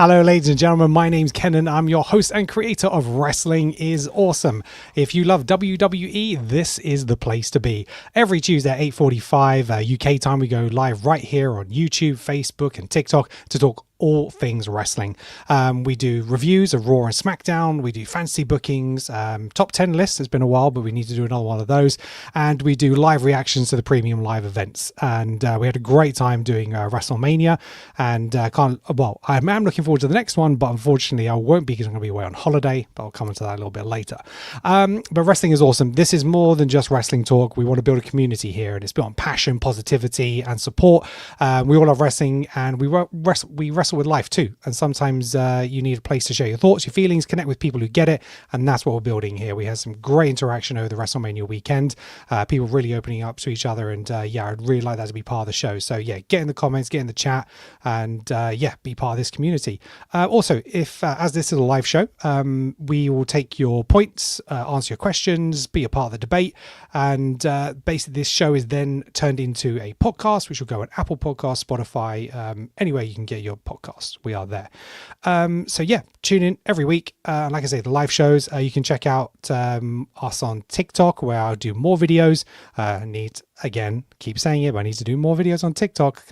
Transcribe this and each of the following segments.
Hello, ladies and gentlemen. My name's Ken, and I'm your host and creator of Wrestling is Awesome. If you love WWE, this is the place to be. Every Tuesday at 8:45 UK time, we go live right here on YouTube, Facebook, and TikTok to talk all things wrestling. We do reviews of Raw and SmackDown. We do fantasy bookings, top 10 lists. It's been a while, but we need to do another one of those. And we do live reactions to the premium live events. And we had a great time doing WrestleMania. And I'm looking forward to the next one, but unfortunately I won't be because I'm going to be away on holiday. But I'll come into that a little bit later. But wrestling is awesome. This is more than just wrestling talk. We want to build a community here, and it's built on passion, positivity, and support. We all love wrestling, and we wrestle with life too, and sometimes you need a place to share your thoughts, your feelings, connect with people who get it, and that's what we're building here. We had some great interaction over the WrestleMania weekend, people really opening up to each other, and I'd really like that to be part of the show. So get in the comments, get in the chat, and be part of this community. Also, if as this is a live show, we will take your points, answer your questions, be a part of the debate, and basically this show is then turned into a podcast, which will go on Apple Podcasts, Spotify, anywhere you can get your podcast. We are there. Tune in every week. Like I say, the live shows, you can check out us on TikTok, where I'll do more videos. Keep saying it, but I need to do more videos on TikTok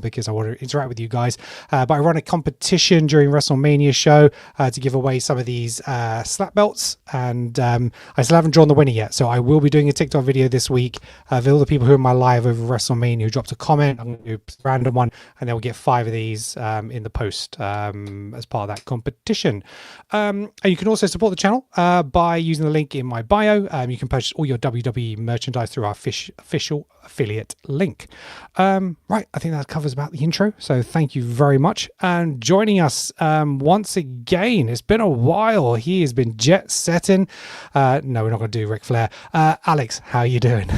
because I want to interact with you guys. But I run a competition during WrestleMania show to give away some of these slap belts, and I still haven't drawn the winner yet. So I will be doing a TikTok video this week of all the people who are in my live over WrestleMania who dropped a comment. I'm going to do a random one, and then we'll get 5 of these in the post as part of that competition. And you can also support the channel by using the link in my bio. You can purchase all your WWE merchandise through our official affiliate link. Right, I think that covers about the intro, so thank you very much. And joining us once again, it's been a while, he has been jet setting. No, we're not going to do Ric Flair. Alex, how are you doing?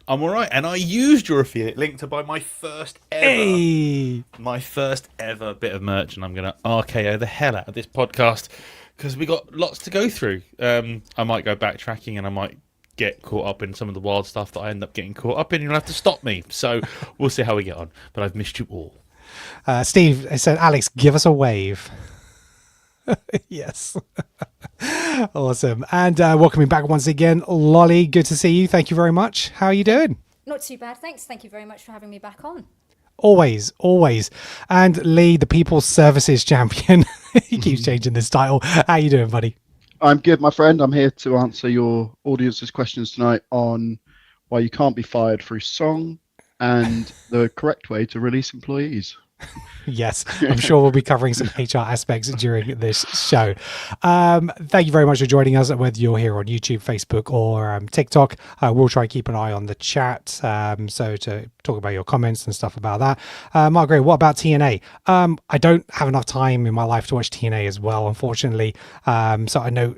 I'm all right, and I used your affiliate link to buy my first ever bit of merch, and I'm going to RKO the hell out of this podcast because we got lots to go through. I might go backtracking, and I might get caught up in some of the wild stuff that I end up getting caught up in. You'll have to stop me, so we'll see how we get on. But I've missed you all. Steve said, Alex, give us a wave. Yes. Awesome. And welcoming back once again, Lolly, good to see you. Thank you very much. How are you doing? Not too bad, thanks. Thank you very much for having me back on. Always. And Lee, the People's Services Champion. He keeps changing this title. How you doing, buddy? I'm good, my friend. I'm here to answer your audience's questions tonight on why you can't be fired through song and the correct way to release employees. Yes, I'm sure we'll be covering some HR aspects during this show. Thank you very much for joining us, whether you're here on YouTube, Facebook, or TikTok. We'll try and keep an eye on the chat, so to talk about your comments and stuff about that. Margaret, what about TNA? I don't have enough time in my life to watch TNA as well, unfortunately. So I know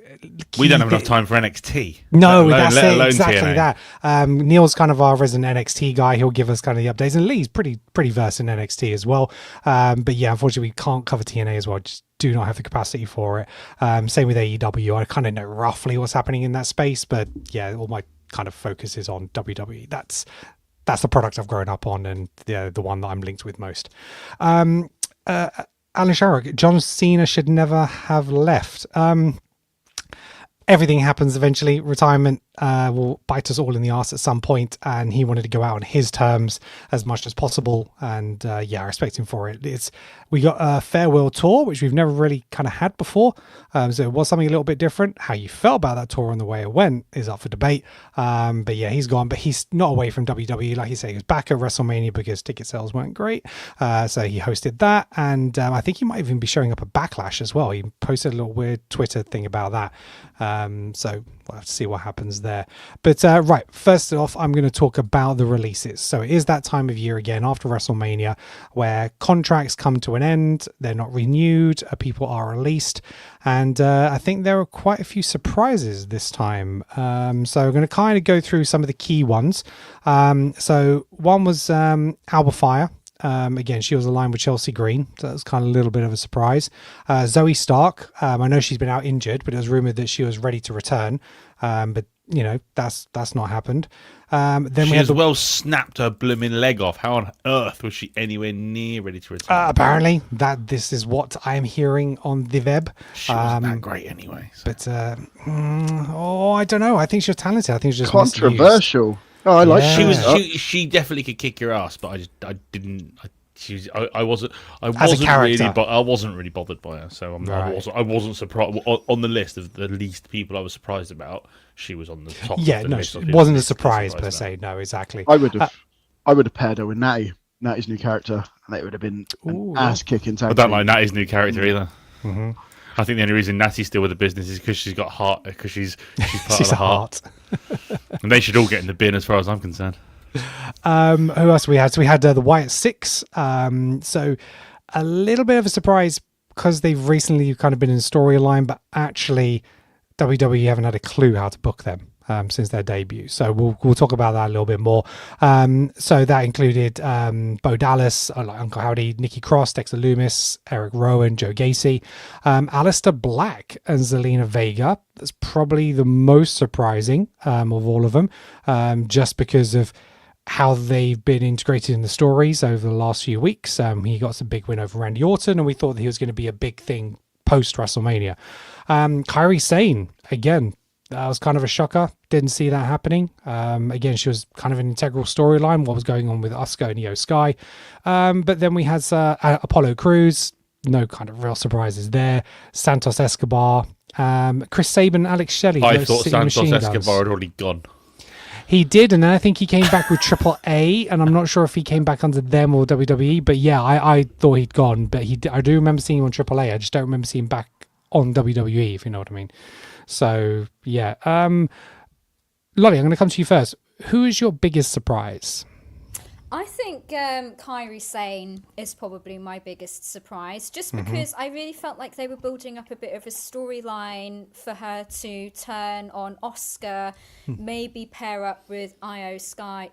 we don't have enough time for NXT. No, that's it, exactly TNA. that. Neil's kind of our resident NXT guy. He'll give us kind of the updates, and Lee's pretty versed in NXT as well. But yeah, unfortunately, we can't cover TNA as well. Just do not have the capacity for it. Same with AEW. I kind of know roughly what's happening in that space, but yeah, all my kind of focus is on WWE. That's the product I've grown up on, and the one that I'm linked with most. Alan Sharrock, John Cena should never have left. Everything happens eventually. Retirement will bite us all in the arse at some point, and he wanted to go out on his terms as much as possible, and I respect him for it. We got a farewell tour, which we've never really kind of had before, so it was something a little bit different. How you felt about that tour and the way it went is up for debate, but yeah, he's gone, but he's not away from WWE. Like you say, he was back at WrestleMania because ticket sales weren't great, so he hosted that, and I think he might even be showing up at Backlash as well. He posted a little weird Twitter thing about that, so we'll have to see what happens there. But right, first off, I'm going to talk about the releases. So it is that time of year again after WrestleMania where contracts come to an end, they're not renewed, people are released, and I think there are quite a few surprises this time. So I'm going to kind of go through some of the key ones. So one was Alba Fire. Again, she was aligned with Chelsea Green, so that was kind of a little bit of a surprise. Zoe Stark, I know she's been out injured, but it was rumored that she was ready to return. But that's not happened. Then She we had as well snapped her blooming leg off. How on earth was she anywhere near ready to return? apparently this is what I'm hearing on the web. She wasn't that great anyway. So. But I don't know. I think she was talented. I think she was just misused. Controversial. Oh, I like She definitely could kick your ass, but I didn't. I wasn't really bothered by her. So I wasn't surprised on the list of the least people I was surprised about. She was on the top. Yeah, no, it wasn't a surprise per se. No, exactly. I would have paired her with Natty's new character, and it would have been an ass kicking. I don't like Natty's new character either. Mm-hmm. I think the only reason Natty's still with the business is because she's got heart, because she's part of the heart. And they should all get in the bin, as far as I'm concerned. Who else we had? So we had the Wyatt Six. So a little bit of a surprise because they've recently kind of been in storyline, but actually WWE haven't had a clue how to book them since their debut. So we'll talk about that a little bit more. So that included Bo Dallas, like Uncle Howdy, Nikki Cross, Dexter Loomis, Eric Rowan, Joe Gacy, Aleister Black, and Zelina Vega. That's probably the most surprising of all of them, just because of how they've been integrated in the stories over the last few weeks. He got some big win over Randy Orton, and we thought that he was going to be a big thing post WrestleMania. Kairi Sane, again, that was kind of a shocker. Didn't see that happening. Again, she was kind of an integral storyline, what was going on with Asuka and Io Sky. But then we had Apollo Crews, no kind of real surprises there. Santos Escobar, Chris Sabin, Alex Shelley. I thought Santos Escobar had already gone. He did, and then I think he came back with Triple A, and I'm not sure if he came back under them or WWE, but yeah, I thought he'd gone, but I do remember seeing him on Triple A. I just don't remember seeing him back on WWE, if you know what I mean. So, yeah. Lolly, I'm going to come to you first. Who is your biggest surprise? I think Kairi Sane is probably my biggest surprise, just because I really felt like they were building up a bit of a storyline for her to turn on Asuka, maybe pair up with Io Sky,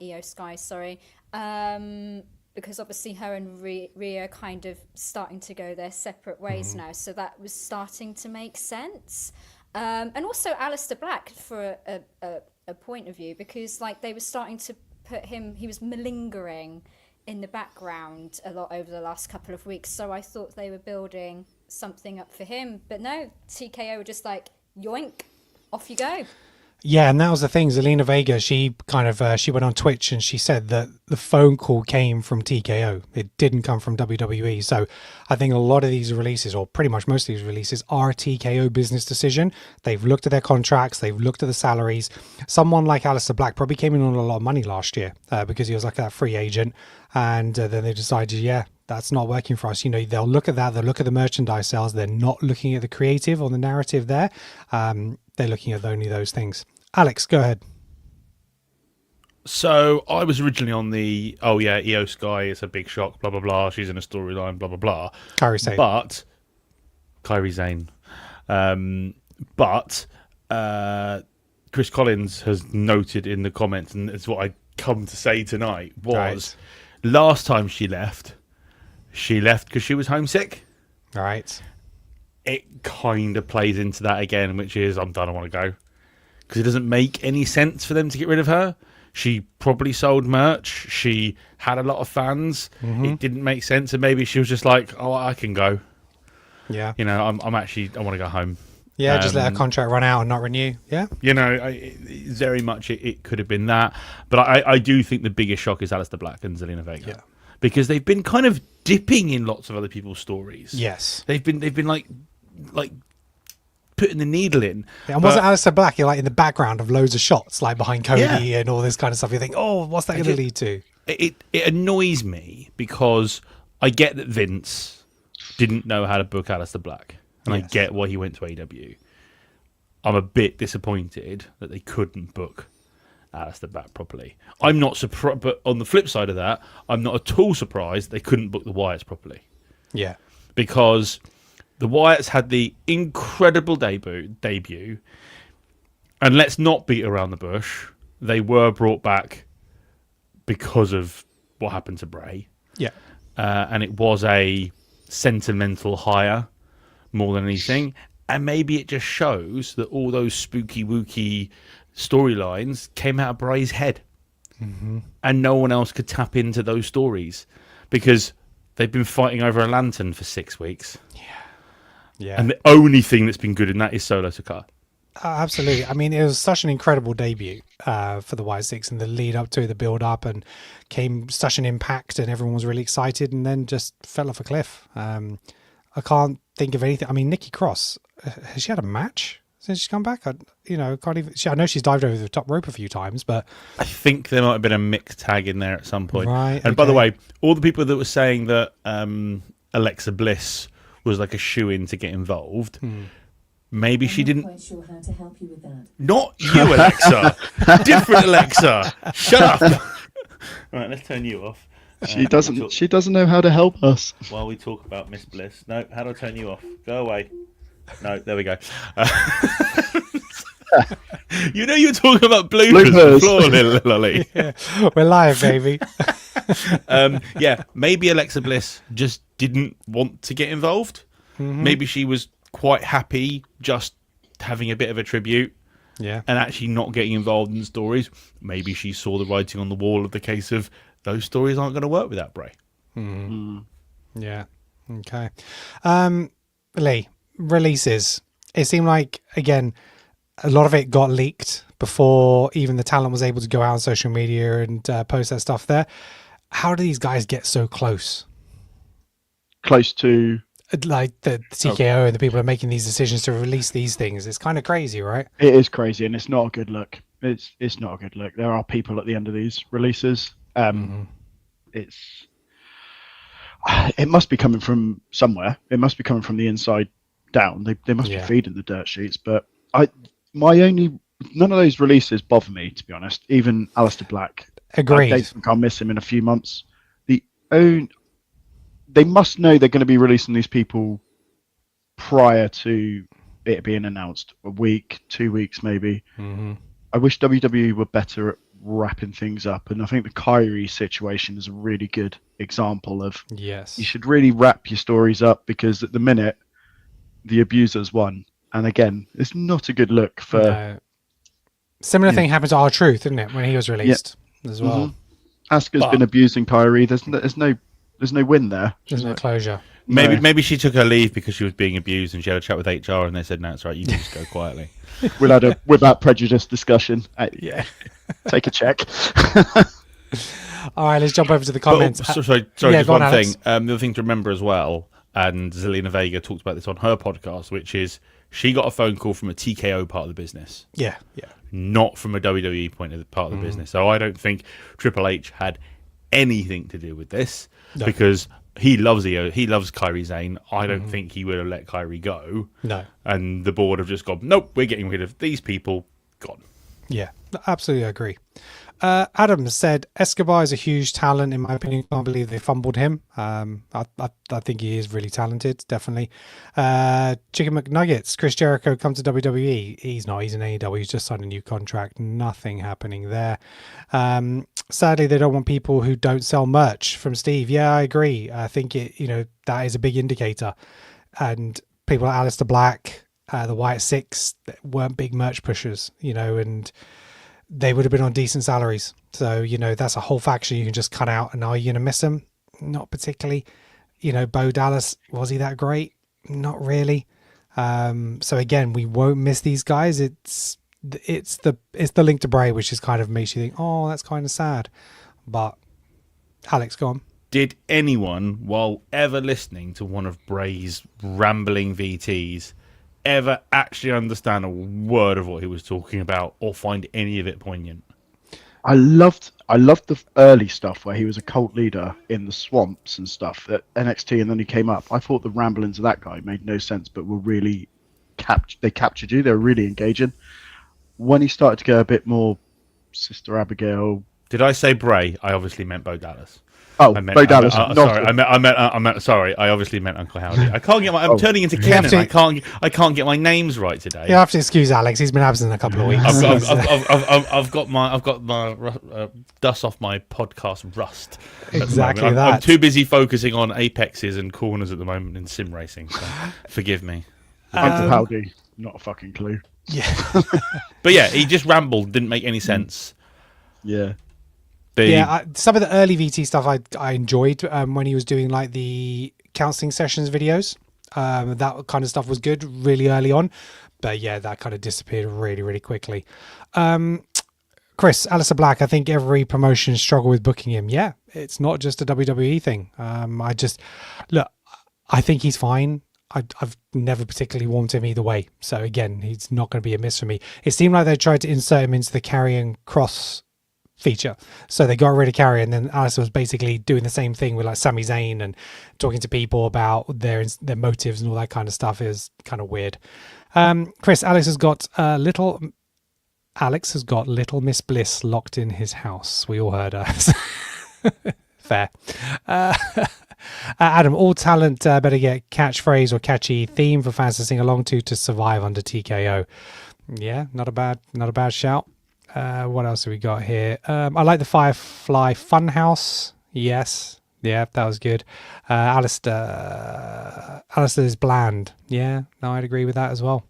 because obviously her and Rhea kind of starting to go their separate ways now, so that was starting to make sense. And also Aleister Black for a point of view, because like they were starting to put him, he was malingering in the background a lot over the last couple of weeks, so I thought they were building something up for him, but no, TKO were just like, yoink, off you go. Yeah, and that was the thing. Zelina Vega, she kind of she went on Twitch and she said that the phone call came from TKO. It didn't come from WWE. So I think a lot of these releases, or pretty much most of these releases, are a TKO business decision. They've looked at their contracts, they've looked at the salaries. Someone like Aleister Black probably came in on a lot of money last year because he was like a free agent, and then they decided, yeah, that's not working for us. You know, they'll look at that, they'll look at the merchandise sales, they're not looking at the creative or the narrative there. They're looking at only those things. Alex, go ahead. So I was originally on the, Io Sky is a big shock, blah, blah, blah. She's in a storyline, blah, blah, blah. Kairi Sane. Kairi Sane. But Chris Collins has noted in the comments, and it's what I come to say tonight, was last time she left because she was homesick. Right. It kind of plays into that again, which is, I'm done, I want to go. Because it doesn't make any sense for them to get rid of her. She probably sold merch. She had a lot of fans. It didn't make sense, and maybe she was just like, "Oh, I can go." Yeah. You know, I want to go home. Yeah, just let her contract run out and not renew. Yeah. You know, very much it could have been that, but I do think the biggest shock is Aleister Black and Zelina Vega. Yeah. Because they've been kind of dipping in lots of other people's stories. Yes. They've been like putting the needle in. Yeah, and wasn't Aleister Black in the background of loads of shots, like behind Cody and all this kind of stuff? You think, oh, what's that going to lead to? It annoys me because I get that Vince didn't know how to book Aleister Black, and I get why he went to AEW. I'm a bit disappointed that they couldn't book Aleister Black properly. I'm not surprised, but on the flip side of that, I'm not at all surprised they couldn't book the Wyatts properly. Yeah. Because the Wyatts had the incredible debut, and let's not beat around the bush. They were brought back because of what happened to Bray. Yeah. And it was a sentimental hire more than anything. And maybe it just shows that all those spooky wooky storylines came out of Bray's head. And no one else could tap into those stories because they've been fighting over a lantern for 6 weeks. Yeah. And the only thing that's been good in that is Solo Sikoa. Absolutely. I mean, it was such an incredible debut for the White Six, and the lead up to the build up, and came such an impact, and everyone was really excited, and then just fell off a cliff. I can't think of anything. I mean, Nikki Cross, has she had a match since she's come back? Can't even. I know she's dived over the top rope a few times, but I think there might have been a mixed tag in there at some point. Right. And by the way, all the people that were saying that Alexa Bliss was like a shoe-in to get involved, maybe she didn't. I'm not quite sure how to help you with that. Not you, Alexa. Different Alexa. Shut up. Right, let's turn you off. She doesn't know how to help us. While we talk about Miss Bliss. No, how do I turn you off? Go away. No, there we go. You were talking about bloopers before, Lolly. yeah, we're live, baby. Maybe Alexa Bliss just didn't want to get involved. Maybe she was quite happy just having a bit of a tribute. Yeah. And actually not getting involved in stories. Maybe she saw the writing on the wall of the case of those stories aren't going to work without Bray. Yeah. Okay. Lee, releases. It seemed like, again, a lot of it got leaked before even the talent was able to go out on social media and post that stuff there. How do these guys get so close? Close to... Like the TKO and the people who are making these decisions to release these things. It's kind of crazy, right? It is crazy, and it's not a good look. It's not a good look. There are people at the end of these releases. It must be coming from somewhere. It must be coming from the inside down. They must be feeding the dirt sheets. But none of those releases bother me, to be honest. Even Aleister Black. Agreed. I think I'll miss him in a few months. They must know they're going to be releasing these people prior to it being announced. A week, 2 weeks, maybe. I wish WWE were better at wrapping things up, and I think the Kyrie situation is a really good example of you should really wrap your stories up, because at the minute the abusers won, and again, it's not a good look for. No. Similar thing happened to R-Truth, didn't it, when he was released as well? Asuka's been abusing Kyrie. There's no win there. There's no closure. Maybe she took her leave because she was being abused, and she had a chat with HR, and they said, "No, it's right. You can just go quietly." We'll have a without prejudice discussion. Take a check. All right, let's jump over to the comments. Sorry, just one thing. The other thing to remember as well, and Zelina Vega talked about this on her podcast, which is she got a phone call from a TKO part of the business. Yeah. Not from a WWE part of the business. So I don't think Triple H had anything to do with this, because he loves Kairi Sane. I don't think he would have let Kairi go. No. And the board have just gone, nope, we're getting rid of these people. Gone. Yeah, absolutely agree. Adam said Escobar is a huge talent, in my opinion. Can't believe they fumbled him. I think he is really talented, definitely. Chicken McNuggets, Chris Jericho come to WWE. He's not. He's in AEW. He's just signed a new contract. Nothing happening there. Sadly, they don't want people who don't sell merch. From Steve. Yeah, I agree. I think that is a big indicator. And people like Aleister Black, the White Six, weren't big merch pushers, and they would have been on decent salaries. So, that's a whole faction you can just cut out. And are you going to miss them? Not particularly. Bo Dallas, was he that great? Not really. So again, we won't miss these guys. It's the link to Bray, which is kind of makes you think, oh, that's kind of sad. But Alex, go on. Did anyone, while ever listening to one of Bray's rambling VTs, ever actually understand a word of what he was talking about or find any of it poignant? I loved the early stuff where he was a cult leader in the swamps and stuff at NXT, and then he came up. I thought the ramblings of that guy made no sense, but were really they captured you. They were really engaging. When he started to go a bit more Sister Abigail. Did I say Bray? I obviously meant Bo Dallas. Oh, Bo Dallas. Sorry, I obviously meant Uncle Howdy. I can't get I'm turning into Kenan. I can't get my names right today. You have to excuse Alex. He's been absent a couple of weeks. I've got my dust off my podcast rust. Exactly that. I'm too busy focusing on apexes and corners at the moment in sim racing. So forgive me. Uncle Howdy, not a fucking clue. Yeah. But yeah, he just rambled, didn't make any sense. Yeah. Some of the early VT stuff I enjoyed when he was doing like the counselling sessions videos. That kind of stuff was good really early on. But yeah, that kind of disappeared really, really quickly. Chris, Aleister Black, I think every promotion struggle with booking him. Yeah, it's not just a WWE thing. I think he's fine. I've never particularly warmed to him either way. So again, he's not going to be a miss for me. It seemed like they tried to insert him into the Karrion Cross feature. So they got rid of Karrion, and then Aleister was basically doing the same thing with like Sami Zayn and talking to people about their motives and all that kind of stuff. Is kind of weird. Chris, Alex has got little Miss Bliss locked in his house. We all heard her. Fair. Adam, all talent better get catchphrase or catchy theme for fans to sing along to survive under TKO. Yeah, not a bad shout. What else have we got here? I like the Firefly Funhouse. Yes. Yeah, that was good. Aleister is bland. Yeah, no, I'd agree with that as well.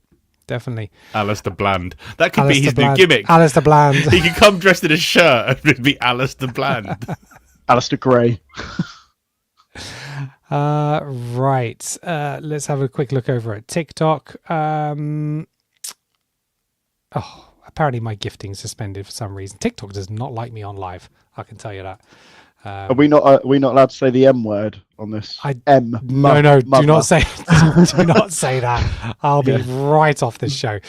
Definitely. Aleister Bland. That could be his new gimmick. Aleister Bland. He could come dressed in a shirt and it'd be Aleister Bland. Aleister Gray. Right. Let's have a quick look over at TikTok. Apparently my gifting's suspended for some reason. TikTok does not like me on live. I can tell you that. Are we not allowed to say the M word on this? No, do not say that. I'll be right off this show.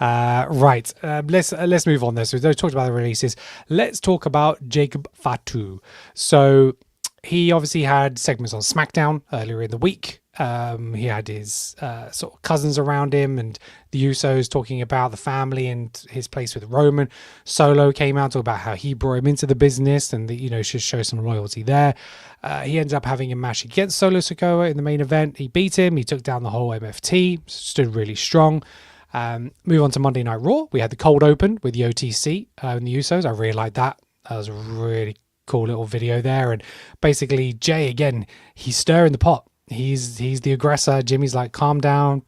Right. Let's move on there. So we talked about the releases. Let's talk about Jacob Fatu. So he obviously had segments on SmackDown earlier in the week. He had his sort of cousins around him and the Usos talking about the family and his place with Roman. Solo came out to talk about how he brought him into the business and should show some loyalty there. He ended up having a match against Solo Sikoa in the main event. He beat him. He took down the whole MFT. Stood really strong. Move on to Monday Night Raw. We had the cold open with the OTC and the Usos. I really liked that. That was a really cool little video there. And basically, Jay, again, he's stirring the pot. He's the aggressor. Jimmy's like, calm down,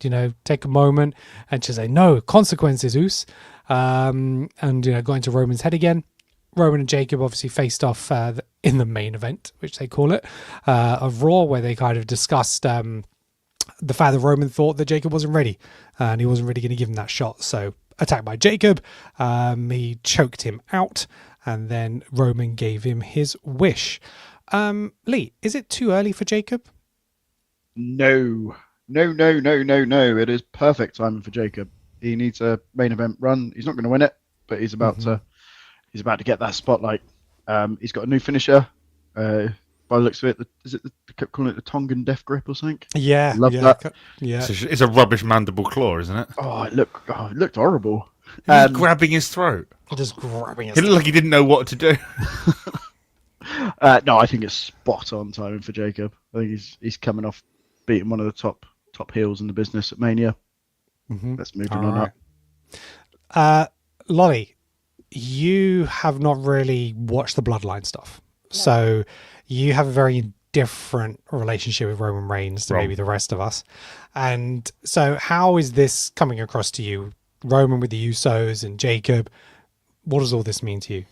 take a moment, and she's like, no consequences, Oos. And got into Roman's head again. Roman and Jacob obviously faced off in the main event, which they call it, of Raw, where they kind of discussed the fact that Roman thought that Jacob wasn't ready, and he wasn't really going to give him that shot. So attacked by Jacob, he choked him out, and then Roman gave him his wish. Lee, is it too early for Jacob? No. It is perfect timing for Jacob. He needs a main event run. He's not going to win it, but he's about to get that spotlight. He's got a new finisher. By the looks of it, they kept calling it the Tongan Death Grip or something. Yeah, love that. Yeah, it's a rubbish mandible claw, isn't it? Oh, it looked horrible. He's grabbing his throat. Just grabbing his He looked like he didn't know what to do. No, I think it's spot on timing for Jacob. I think he's coming off beating one of the top heels in the business at Mania. Mm-hmm. Let's move on up. Lolly, you have not really watched the Bloodline stuff, so you have a very different relationship with Roman Reigns to maybe the rest of us. And so, how is this coming across to you? Roman with the Usos and Jacob. What does all this mean to you?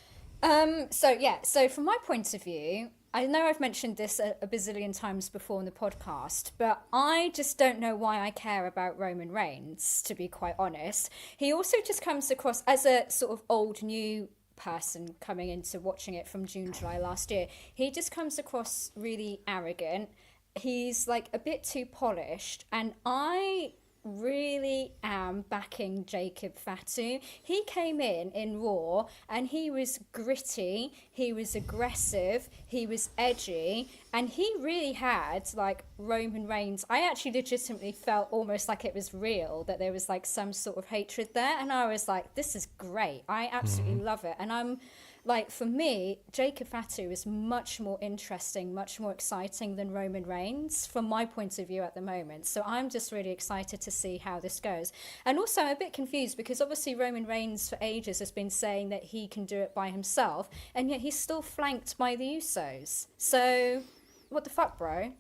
So from my point of view, I know I've mentioned this a bazillion times before in the podcast, but I just don't know why I care about Roman Reigns, to be quite honest. He also just comes across as a sort of old new person coming into watching it from June, July last year. He just comes across really arrogant. He's like a bit too polished, and I really am backing Jacob Fatu. He came in Raw and he was gritty, he was aggressive, he was edgy, and he really had like Roman Reigns. I actually legitimately felt almost like it was real, that there was like some sort of hatred there, and I was like, this is great. I absolutely love it. And I'm like, for me, Jacob Fatu is much more interesting, much more exciting than Roman Reigns from my point of view at the moment. So I'm just really excited to see how this goes. And also I'm a bit confused because obviously Roman Reigns for ages has been saying that he can do it by himself, and yet he's still flanked by the Usos. So what the fuck, bro?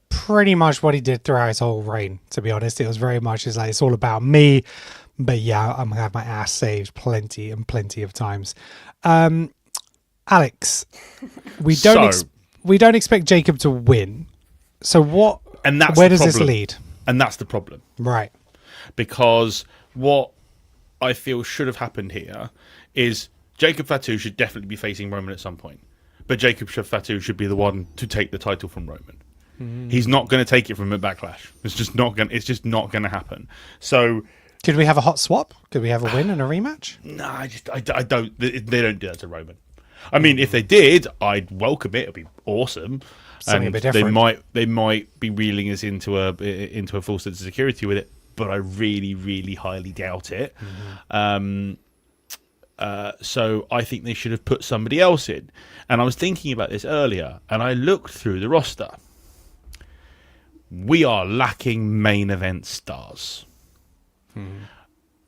pretty much what he did throughout his whole reign, to be honest. It was very much it's all about me. But yeah, I'm gonna have my ass saved plenty of times. Alex, we don't expect Jacob to win. So what? And that's where the does this problem. lead? And that's the problem. Right. Because what I feel should have happened here is Jacob Fatu should definitely be facing Roman at some point. But Jacob Fatu should be the one to take the title from Roman. He's not going to take it from him at Backlash. It's just not going to happen. So could we have a hot swap? Could we have a win and a rematch? No, I don't. They don't do that to Roman. I mean, if they did, I'd welcome it. It'd be awesome. Something a bit different. They might be reeling us into a full sense of security with it, but I really, really highly doubt it. So I think they should have put somebody else in. And I was thinking about this earlier, and I looked through the roster. We are lacking main event stars.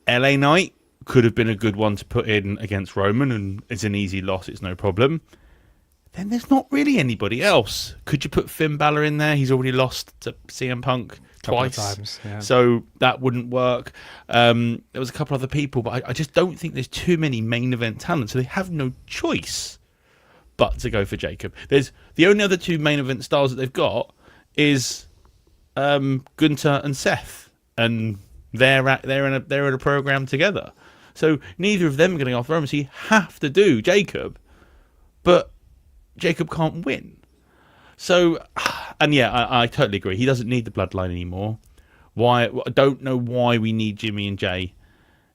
LA Knight could have been a good one to put in against Roman, and it's an easy loss, it's no problem. Then there's not really anybody else. Could you put Finn Balor in there? He's already lost to CM Punk twice. Times, yeah. So that wouldn't work. There was a couple other people, but I just don't think there's too many main event talent, so they have no choice but to go for Jacob. There's the only other two main event stars that they've got is Gunther and Seth, and they're in a program together. So neither of them are getting off Roman. So you have to do Jacob, but Jacob can't win. So, and yeah, I totally agree. He doesn't need the bloodline anymore. Why? I don't know why we need Jimmy and Jay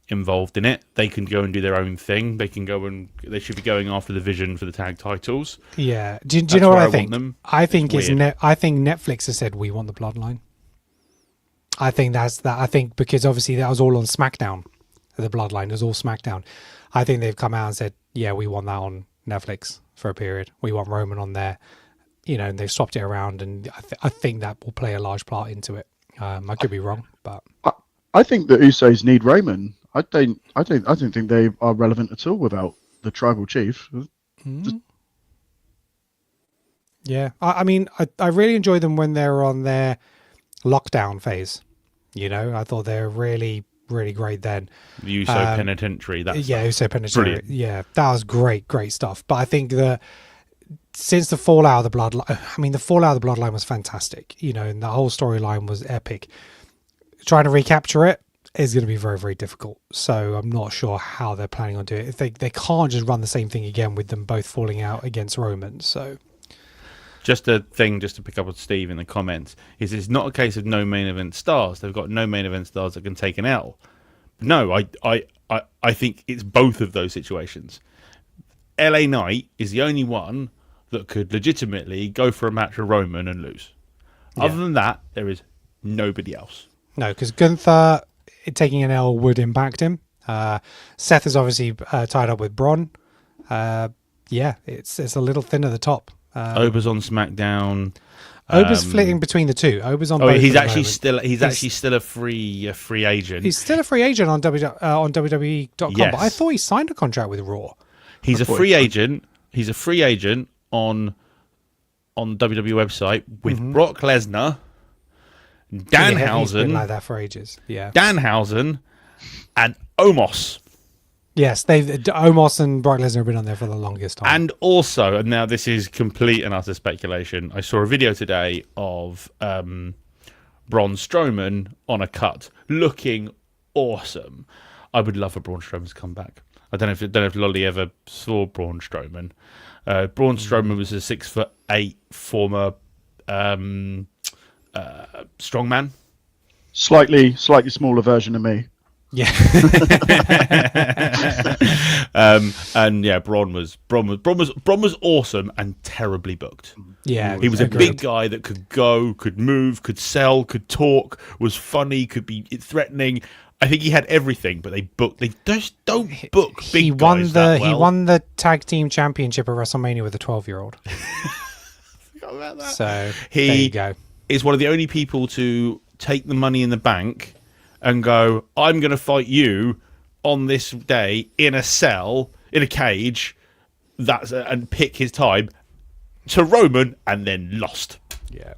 involved in it. They can go and do their own thing. They should be going after the Vision for the tag titles. Yeah. Do you know what I think? I think I think Netflix has said we want the bloodline. I think that's that. I think because obviously that was all on SmackDown. The bloodline was all SmackDown. I think they've come out and said, yeah, we want that on Netflix for a period. We want Roman on there, and they've swapped it around, and I think that will play a large part into it. I could be wrong, but I think the Usos need Roman. I don't think they are relevant at all without the tribal chief. Yeah, I mean, I really enjoy them when they're on their lockdown phase. I thought they were really, really great then. The USO Penitentiary. USO Penitentiary. Brilliant. Yeah, that was great stuff. But I think that since the fallout of the bloodline, the fallout of the bloodline was fantastic. And the whole storyline was epic. Trying to recapture it is going to be very, very difficult. So I'm not sure how they're planning on doing it. They can't just run the same thing again with them both falling out against Roman. So just a thing, just to pick up with Steve in the comments, is it's not a case of no main event stars. They've got no main event stars that can take an L. No, I think it's both of those situations. LA Knight is the only one that could legitimately go for a match with Roman and lose. Yeah. Other than that, there is nobody else. No, because Gunther taking an L would impact him. Seth is obviously tied up with Braun. It's a little thin at the top. Ober's on SmackDown. Ober's flitting between the two. Ober's on. Both he's actually still a free agent. He's still a free agent on WWE.com. Yes. But I thought he signed a contract with Raw. He's a free agent. He's a free agent on the WWE website with Brock Lesnar, Danhausen. He's been like that for ages. Yeah. Danhausen and Omos. Yes, Omos and Brock Lesnar have been on there for the longest time. And also, and now this is complete and utter speculation, I saw a video today of Braun Strowman on a cut, looking awesome. I would love for Braun Strowman to come back. I don't know if Lolly ever saw Braun Strowman. Braun Strowman was a 6'8" former strongman. Slightly smaller version of me. Yeah. And yeah, Braun was awesome and terribly booked. Yeah, he was a big guy that could go, could move, could sell, could talk, was funny, could be threatening. I think he had everything, but they just don't book big guys that well. He won the tag team championship at WrestleMania with a 12-year-old. Forgot about that. So there you go. Is one of the only people to take the Money in the Bank and go, I'm going to fight you on this day in a cell, in a cage, and pick his time to Roman, and then lost. Yeah.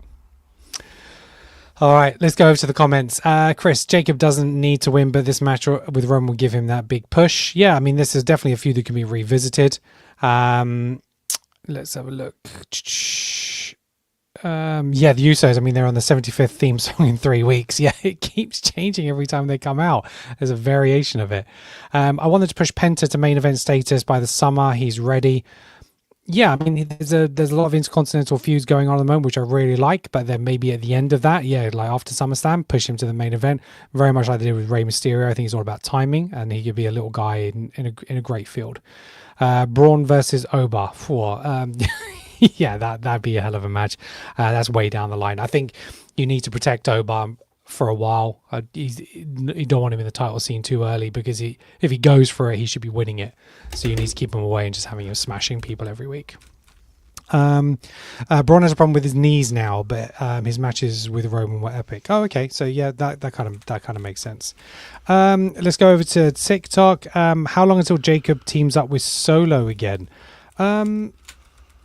All right, let's go over to the comments. Chris, Jacob doesn't need to win, but this match with Roman will give him that big push. Yeah, I mean, this is definitely a feud that can be revisited. Let's have a look. Yeah, the Usos, I mean, they're on the 75th theme song in 3 weeks. Yeah, it keeps changing every time they come out. There's a variation of it. I wanted to push Penta to main event status by the summer. He's ready. Yeah, I mean, there's a lot of intercontinental feuds going on at the moment, which I really like. But then maybe at the end of that, yeah, like after SummerSlam, push him to the main event. Very much like they did with Rey Mysterio. I think it's all about timing, and he could be a little guy in a great field. Braun versus Oba. Yeah, that'd be a hell of a match. That's way down the line. I think you need to protect Oba for a while. You don't want him in the title scene too early, because if he goes for it, he should be winning it. So you need to keep him away and just having him smashing people every week. Braun has a problem with his knees now, but his matches with Roman were epic. Oh, okay. So yeah, that kind of makes sense. Let's go over to TikTok. How long until Jacob teams up with Solo again?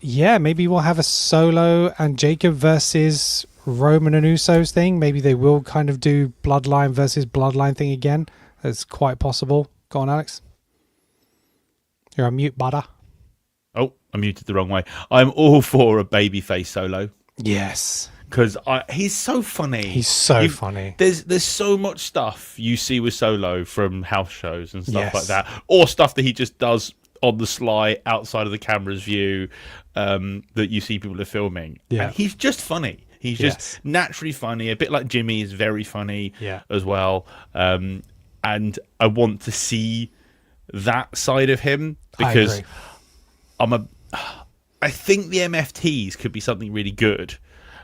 Yeah, maybe we'll have a Solo and Jacob versus Roman and Usos thing. Maybe they will kind of do Bloodline versus Bloodline thing again. That's quite possible. Go on, Alex. You're on mute, butter. Oh, I muted the wrong way. I'm all for a babyface Solo. Yes. Because he's so funny. He's so funny. There's so much stuff you see with Solo from house shows and stuff Yes. like that. Or stuff that he just does on the sly outside of the camera's view that you see people are filming. Yeah. And he's just funny. He's just naturally funny. A bit like Jimmy is very funny as well. And I want to see that side of him, because I think the MFTs could be something really good.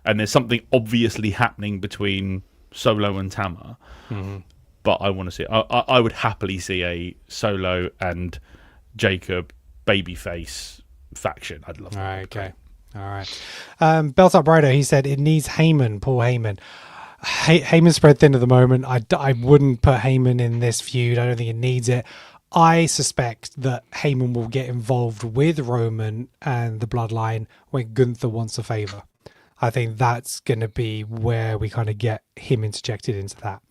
And there's something obviously happening between Solo and Tama. Mm-hmm. But I want to see it. I would happily see a Solo and Jacob babyface faction. I'd love that. Okay. All right. Belt Up Rider, he said it needs Heyman, Paul Heyman. Heyman's spread thin at the moment. I wouldn't put Heyman in this feud. I don't think it needs it. I suspect that Heyman will get involved with Roman and the Bloodline when Gunther wants a favor. I think that's going to be where we kind of get him interjected into that.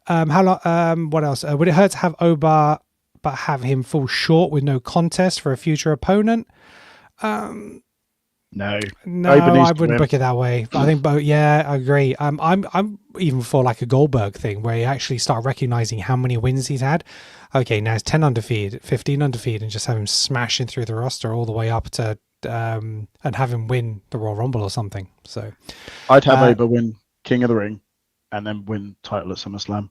How long? What else? Would it hurt to have Oba but have him fall short with no contest for a future opponent? No, I wouldn't book it that way. I think, yeah, I agree. I'm even for like a Goldberg thing where you actually start recognizing how many wins he's had. Okay, now it's 10 undefeated, 15 undefeated, and just have him smashing through the roster all the way up to and have him win the Royal Rumble or something. So I'd have Oba win King of the Ring and then win title at SummerSlam.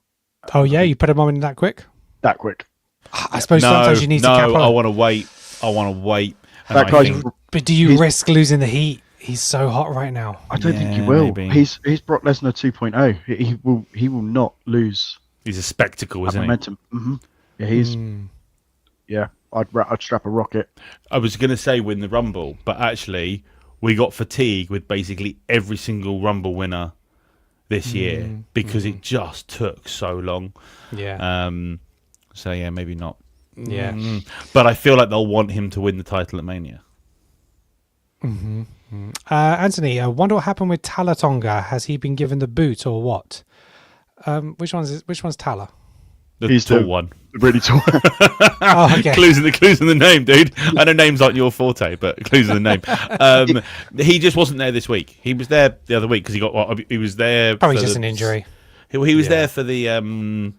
Oh yeah, you put him on in that quick? That quick. I suppose sometimes you need to cap I want to wait. But do you risk losing the heat? He's so hot right now. I don't think he will. Maybe. He's Brock Lesnar 2.0. He will not lose. He's a spectacle, isn't momentum. He? Mm-hmm. Yeah, he's. Yeah, I'd strap a rocket. I was going to say win the Rumble, but actually we got fatigue with basically every single Rumble winner this year because it just took so long. Yeah. So yeah, maybe not. Yeah. But I feel like they'll want him to win the title at Mania. Anthony, I wonder what happened with Talatonga. Has he been given the boot or what? Which one's Tala? He's tall one. The really tall one. Oh, okay. Clues in the name, dude. I know names aren't your forte, but clues in the name. He just wasn't there this week. He was there the other week because he was there. Probably just an injury. He was there for the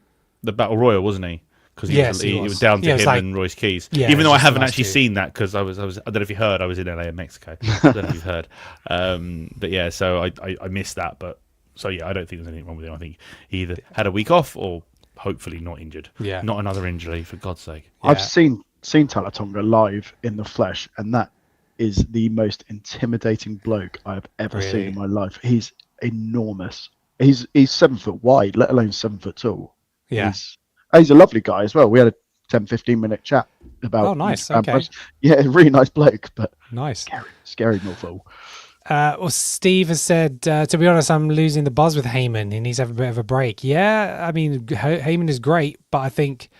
Battle Royal, wasn't he? Because he was down to him and Royce Keys. Yeah, even though I haven't actually seen that because I was I don't know if you heard, I was in LA and Mexico. I don't know if you've heard. But yeah, so I missed that. But so yeah, I don't think there's anything wrong with him. I think he either had a week off or hopefully not injured. Yeah, not another injury for God's sake. Yeah. I've seen Talatonga live in the flesh, and that is the most intimidating bloke I've ever seen in my life. He's enormous. He's 7 foot wide, let alone 7 foot tall. Yeah. He's a lovely guy as well. We had a 10-15 minute chat about. Oh, nice. Okay. Yeah, really nice bloke, but nice, scary mofo. Well, Steve has said, to be honest, I'm losing the buzz with Heyman. He needs to have a bit of a break. Yeah, I mean, Heyman is great, but I think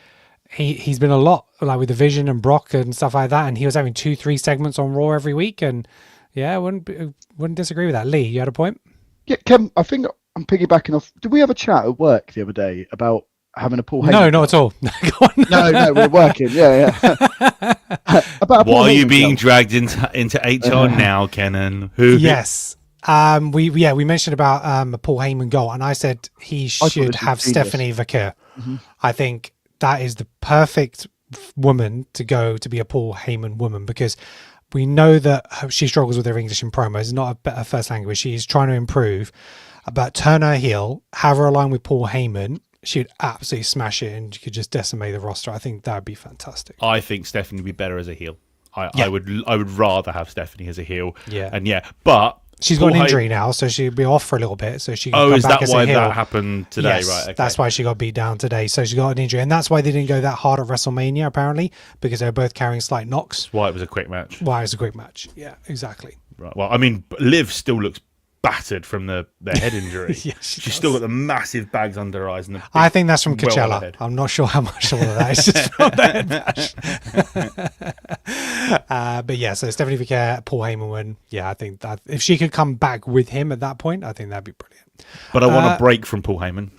he's been a lot like with the Vision and Brock and stuff like that, and he was having 2-3 segments on Raw every week, and yeah, I wouldn't disagree with that. Lee, you had a point? Yeah, Ken, I think I'm piggybacking off. Did we have a chat at work the other day about having a Paul Heyman? No, not at all. Go on. No, we're working. Yeah. About a Paul Why are you Heyman being girl. dragged into HR now, Kenan? Who? Yes. We mentioned about a Paul Heyman goal, and I said he thought should this was have genius. Stephanie Vaquer. I think that is the perfect woman to go to be a Paul Heyman woman, because we know that she struggles with her English in promos. It's not her first language. She's trying to improve. But turn her heel, have her align with Paul Heyman. She'd absolutely smash it, and you could just decimate the roster. I think that would be fantastic. I think Stephanie would be better as a heel. Yeah. I would rather have Stephanie as a heel. Yeah. And but She's got an injury now, so she'll be off for a little bit. So she can Oh, come is back that as a why heel. that happened today? Yes, Right. Okay. that's why she got beat down today. So she got an injury, and that's why they didn't go that hard at WrestleMania, apparently, because they were both carrying slight knocks. That's why it was a quick match. Why it was a great match. Yeah, exactly. Right. Well, I mean, Liv still looks battered from the head injury. Yeah, She's still got the massive bags under her eyes. And the I think that's from well on her Coachella. head. I'm not sure how much of all of that is just from the head bash. But yeah, so Stephanie Vaquer, Paul Heyman win. Yeah, I think that if she could come back with him at that point, I think that'd be brilliant. But I want a break from Paul Heyman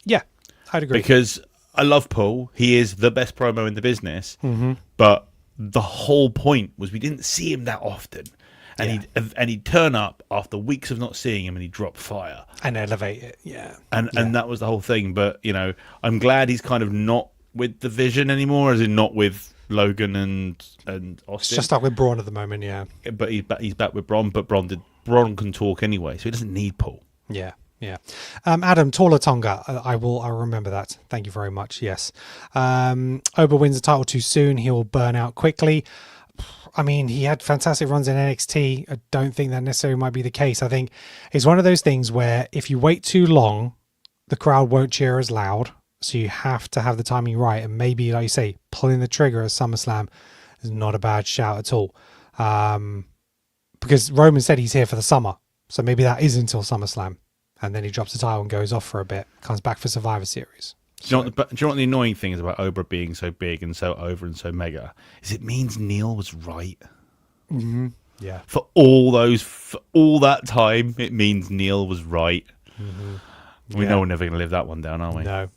Yeah, I'd agree. because I love Paul. He is the best promo in the business. Mm-hmm. But the whole point was we didn't see him that often. And he'd turn up after weeks of not seeing him, and he'd drop fire And elevate it. Yeah. and that was the whole thing. But I'm glad he's kind of not with the Vision anymore, as in not with Logan and Austin. It's just like with Braun at the moment. Yeah. But he's back with Braun. But Braun can talk anyway, so he doesn't need Paul. Yeah. Yeah. Adam, Taller Tonga. I'll remember that. Thank you very much. Yes. Oba wins the title too soon. He'll burn out quickly. I mean, he had fantastic runs in NXT. I don't think that necessarily might be the case. I think it's one of those things where if you wait too long, the crowd won't cheer as loud. So you have to have the timing right. And maybe, like you say, pulling the trigger at SummerSlam is not a bad shout at all. Because Roman said he's here for the summer. So maybe that is until SummerSlam. And then he drops the title and goes off for a bit. Comes back for Survivor Series. Do you know what the annoying thing is about Oba being so big and so over and so mega? Is it means Neil was right. Mm-hmm. Yeah. For all that time, it means Neil was right. Mm-hmm. We know we're never going to live that one down, are we? No.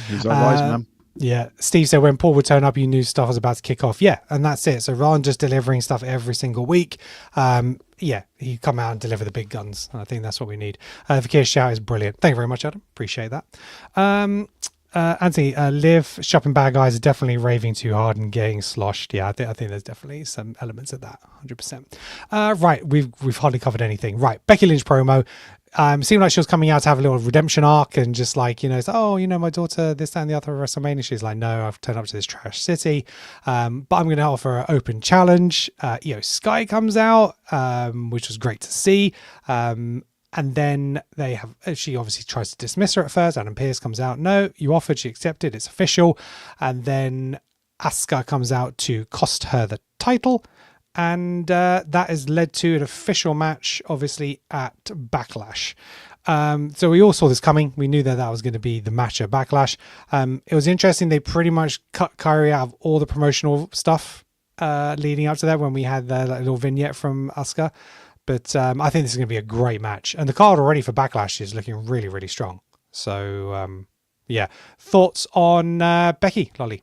He's a wise man. Yeah. Steve said when Paul would turn up, you knew stuff was about to kick off. Yeah. And that's it. So rather than just delivering stuff every single week, he'd come out and deliver the big guns. I think that's what we need. The Fakir shout is brilliant. Thank you very much, Adam. Appreciate that. Anthony, Liv, shopping bad guys are definitely raving too hard and getting sloshed. Yeah, I think there's definitely some elements of that, 100%. Right, we've hardly covered anything. Right, Becky Lynch promo. Seemed like she was coming out to have a little redemption arc and just like, it's, my daughter, this, that, and the other at WrestleMania. She's like, no, I've turned up to this trash city. But I'm going to offer an open challenge. Sky comes out, which was great to see. And then she obviously tries to dismiss her at first. Adam Pearce comes out. No, you offered, she accepted. It's official. And then Asuka comes out to cost her the title. And that has led to an official match, obviously, at Backlash. So we all saw this coming. We knew that was going to be the match at Backlash. It was interesting. They pretty much cut Kyrie out of all the promotional stuff leading up to that when we had that little vignette from Asuka. But I think this is going to be a great match. And the card already for Backlash is looking really, really strong. So, Thoughts on Becky, Lolly?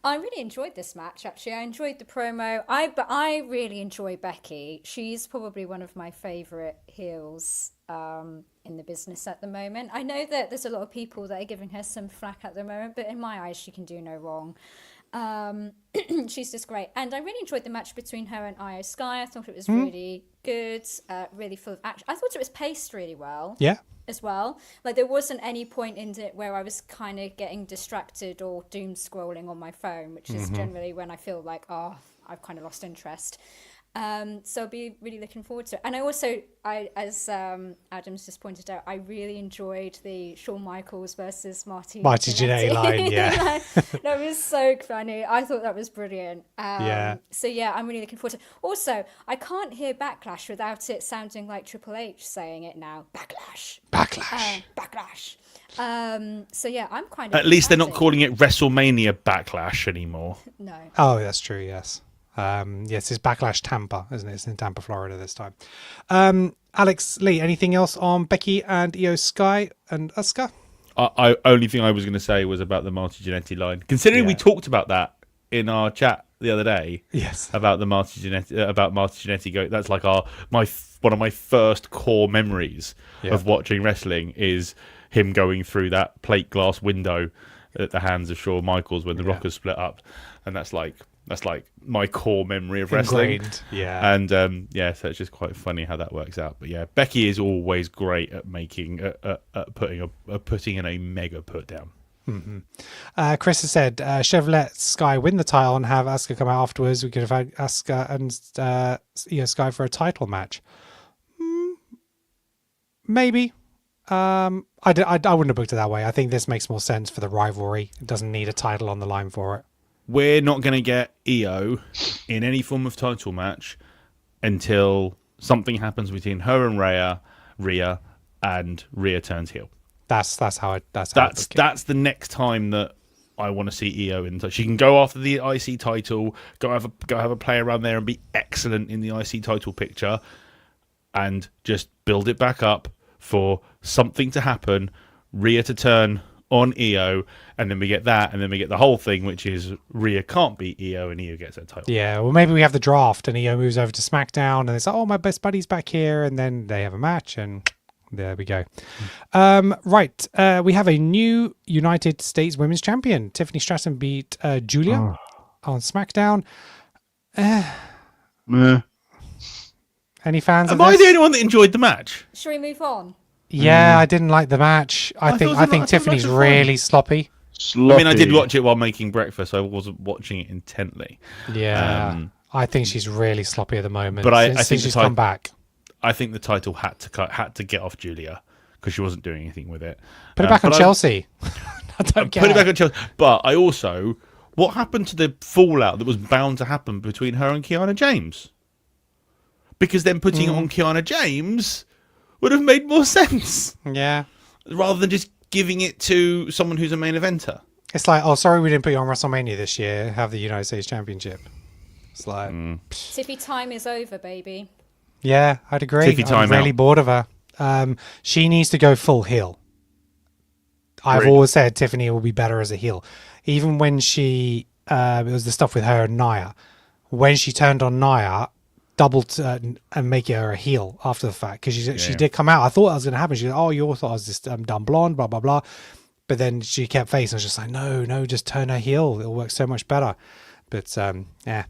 I really enjoyed this match, actually. I enjoyed the promo. But I really enjoy Becky. She's probably one of my favourite heels in the business at the moment. I know that there's a lot of people that are giving her some flack at the moment, but in my eyes, she can do no wrong. She's just great. And I really enjoyed the match between her and Io Sky. I thought it was really good, really full of action. I thought it was paced really well. Yeah. As well. Like there wasn't any point in it where I was kind of getting distracted or doom scrolling on my phone, which is generally when I feel like, I've kind of lost interest. So I'll be really looking forward to it. And as Adam's just pointed out, I really enjoyed the Shawn Michaels versus Marty Jannetty line, yeah. That was so funny. I thought that was brilliant. So yeah, I'm really looking forward to it. Also, I can't hear Backlash without it sounding like Triple H saying it now. Backlash. Backlash. So yeah, I'm kind of At least they're not calling it WrestleMania Backlash anymore. No. Oh, that's true, yes. Yes, it's Backlash Tampa, isn't it? It's in Tampa, Florida this time. Alex Lee, anything else on Becky and Io Sky and Asuka? I only thing I was going to say was about the Marty Jannetty line. Considering we talked about that in our chat the other day, yes, about the Marty Jannetty go. That's like one of my first core memories of watching wrestling is him going through that plate glass window at the hands of Shawn Michaels when the Rockers split up, and that's like my core memory of wrestling. Ingrained. Yeah, and so it's just quite funny how that works out. But yeah, Becky is always great at making putting in a mega put down. Mm-hmm. Chris has said, Chevrolet Sky win the title and have Asuka come out afterwards. We could have had Asuka and Sky for a title match. Maybe. I wouldn't have booked it that way. I think this makes more sense for the rivalry. It doesn't need a title on the line for it. We're not going to get Io in any form of title match until something happens between her and Rhea, and Rhea turns heel. That's the next time that I want to see Io in. So she can go after the IC title, go have a play around there and be excellent in the IC title picture, and just build it back up for something to happen, Rhea to turn on Io, and then we get that, and then we get the whole thing, which is Rhea can't beat Io, and Io gets her title. Yeah, well, maybe we have the draft, and Io moves over to SmackDown, and it's like, oh, my best buddy's back here, and then they have a match, and there we go. Right, we have a new United States Women's Champion. Tiffany Stratton beat Julia on SmackDown. Meh. Any fans Am of I this? the only one that enjoyed the match? Shall we move on? Yeah, I didn't like the match. I think Tiffany's really sloppy. I mean, I did watch it while making breakfast. So I wasn't watching it intently. Yeah, I think she's really sloppy at the moment. But I since think she's come back. I think the title had to get off Julia because she wasn't doing anything with it. Put it back on Chelsea. I don't get Put it back on Chelsea. But I also, what happened to the fallout that was bound to happen between her and Kiana James? Because then putting it on Kiana James would have made more sense. Yeah. Rather than just giving it to someone who's a main eventer. It's like, oh, sorry we didn't put you on WrestleMania this year. Have the United States Championship. It's like... Tiffy time is over, baby. Yeah, I'd agree. Tiffy time I'm really out. bored of her. She needs to go full heel. I've always said Tiffany will be better as a heel. Even when she... it was the stuff with her and Nia. When she turned on Nia... doubled and make her a heel after the fact because she did come out. I thought that was going to happen. She was, oh, you all thought I was this dumb blonde, blah blah blah. But then she kept face. I was just like, no, just turn her heel. It'll work so much better. But yeah,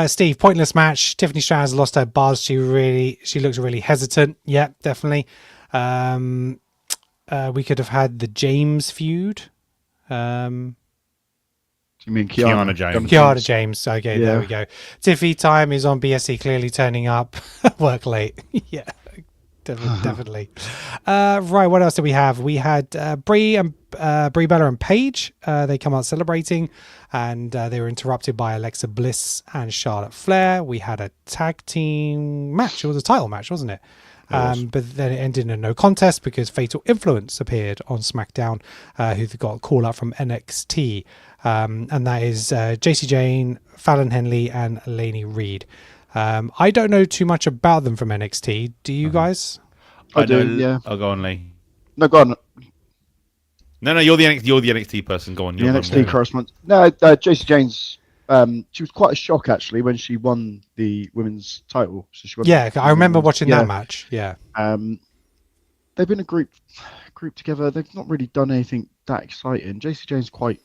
Steve, pointless match. Tiffany Stratton's lost her buzz. She looks really hesitant. Yeah, definitely. We could have had the James feud. You mean Kiana James? Kiana James. Okay, There we go. Tiffy time is on BSC, clearly turning up. Work late. Yeah, definitely. Right, what else did we have? We had Brie Bella and Paige. They come out celebrating, and they were interrupted by Alexa Bliss and Charlotte Flair. We had a tag team match. It was a title match, wasn't it? But then it ended in a no contest because Fatal Influence appeared on SmackDown, who got a call up from NXT. And that is JC Jane, Fallon Henley, and Lainey Reed. I don't know too much about them from NXT. Do you guys? I do, yeah. I'll go on, Lee. No, go on. No, you're the NXT person. Go on. The NXT correspondent. No, JC Jane's. She was quite a shock actually when she won the women's title. So she won I remember watching that match. Yeah. They've been a group together. They've not really done anything that exciting. JC Jane's quite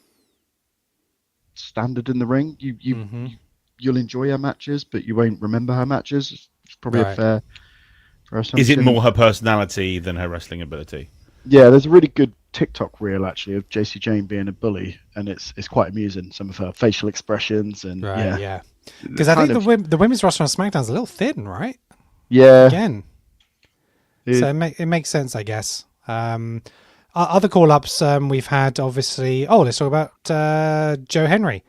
standard in the ring. You'll enjoy her matches, but you won't remember her matches. It's probably a fair assumption. Is it more her personality than her wrestling ability? Yeah, there's a really good TikTok reel actually of JC Jane being a bully, and it's quite amusing. Some of her facial expressions and because I think the women's roster on SmackDown's a little thin, right? Yeah. Again, so it makes sense, I guess. Other call-ups we've had, obviously. Oh, let's talk about Joe Henry.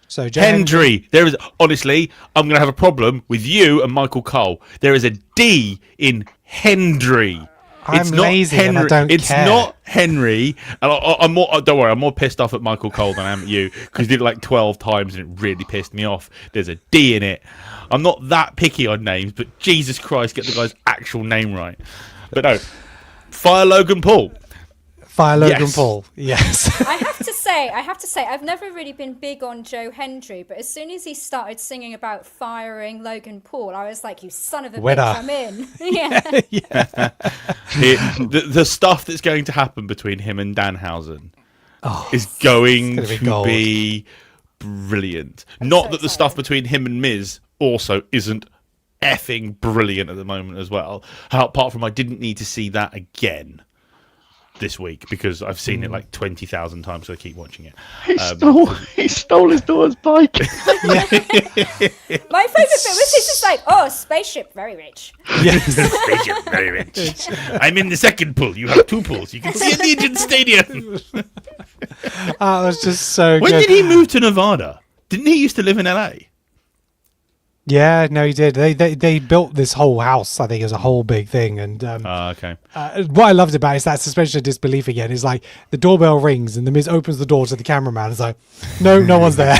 So Joe Hendry. There is honestly, I'm going to have a problem with you and Michael Cole. There is a D in Hendry. I'm lazy and I don't It's care. not Henry. And I'm more. Don't worry, I'm more pissed off at Michael Cole than I am at you because he did it like 12 times and it really pissed me off. There's a D in it. I'm not that picky on names, but Jesus Christ, get the guy's actual name right. But no, fire Logan Paul. Fire Logan Yes. Paul. Yes. I have to say, I've never really been big on Joe Hendry, but as soon as he started singing about firing Logan Paul, I was like, you son of a Winner. bitch, I'm in. Yeah. The stuff that's going to happen between him and Danhausen Oh, is going it's gonna be to gold. be brilliant. Not so that the stuff excited. between him and Miz also isn't effing brilliant at the moment as well. Apart from I didn't need to see that again this week because I've seen it like 20,000 times, so I keep watching it. He stole his daughter's bike. My favourite bit was he's just like, oh, spaceship, very rich. Yes. Spaceship, very rich. I'm in the second pool. You have 2 pools. You can see Allegiant Stadium. Oh, it was just so When good. did he move to Nevada? Didn't he used to live in LA? Yeah, no, he did. They built this whole house. I think it was a whole big thing. And Okay. what I loved about it is that suspension of disbelief again. Is like the doorbell rings and the Miz opens the door to the cameraman. It's like, no one's there.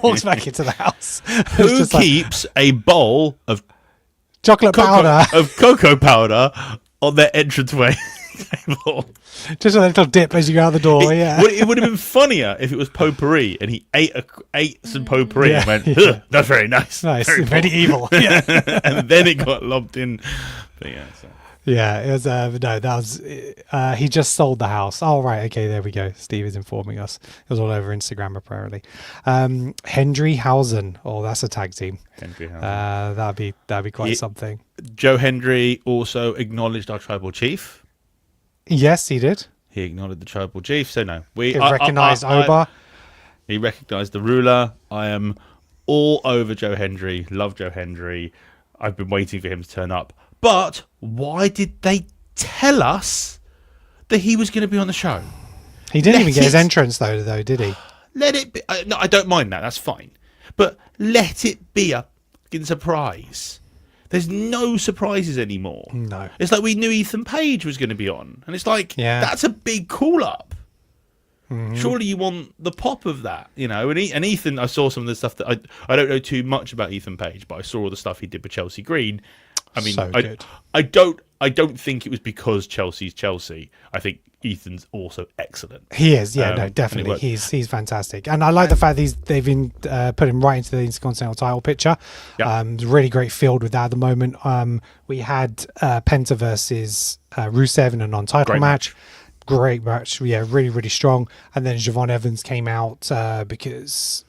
Walks back into the house. It's Who just like, keeps a bowl of chocolate powder? cocoa powder on their entranceway table? Just a little dip as you go out the door. Yeah. It would have been funnier if it was potpourri and he ate some potpourri Yeah, and went, "Ugh, that's very nice. Nice. Very Very evil. Yeah. and then it got lumped in. But yeah, so. Yeah, it was. No, that was. He just sold the house. Oh right, okay, there we go. Steve is informing us. It was all over Instagram apparently. Hendry Hausen. Oh, that's a tag team. Henry Howard. That'd be quite He- something. Joe Hendry also acknowledged our tribal chief. Yes, he did. He acknowledged the tribal chief. So no, He recognised Oba. He recognised the ruler. I am all over Joe Hendry. Love Joe Hendry. I've been waiting for him to turn up. But why did they tell us that he was going to be on the show? He didn't even Let get his it- entrance though, did he? Let it be. No, I don't mind that. That's fine. But let it be a fucking surprise. There's no surprises anymore. No. It's like we knew Ethan Page was going to be on. And it's like, Yeah. that's a big call-up. Surely you want the pop of that, you know? And Ethan, I saw some of the stuff that I don't know too much about Ethan Page, but I saw all the stuff he did with Chelsea Green. I mean, So good. I don't think it was because Chelsea's Chelsea. I think Ethan's also excellent. He is, yeah, and no, it definitely. worked. He's fantastic, and I like the fact they've been put him right into the Intercontinental title picture. Yeah. Really great field with that at the moment. We had Penta versus Rusev in a non-title Great match. Great match, yeah, really, really strong. And then Javon Evans came out because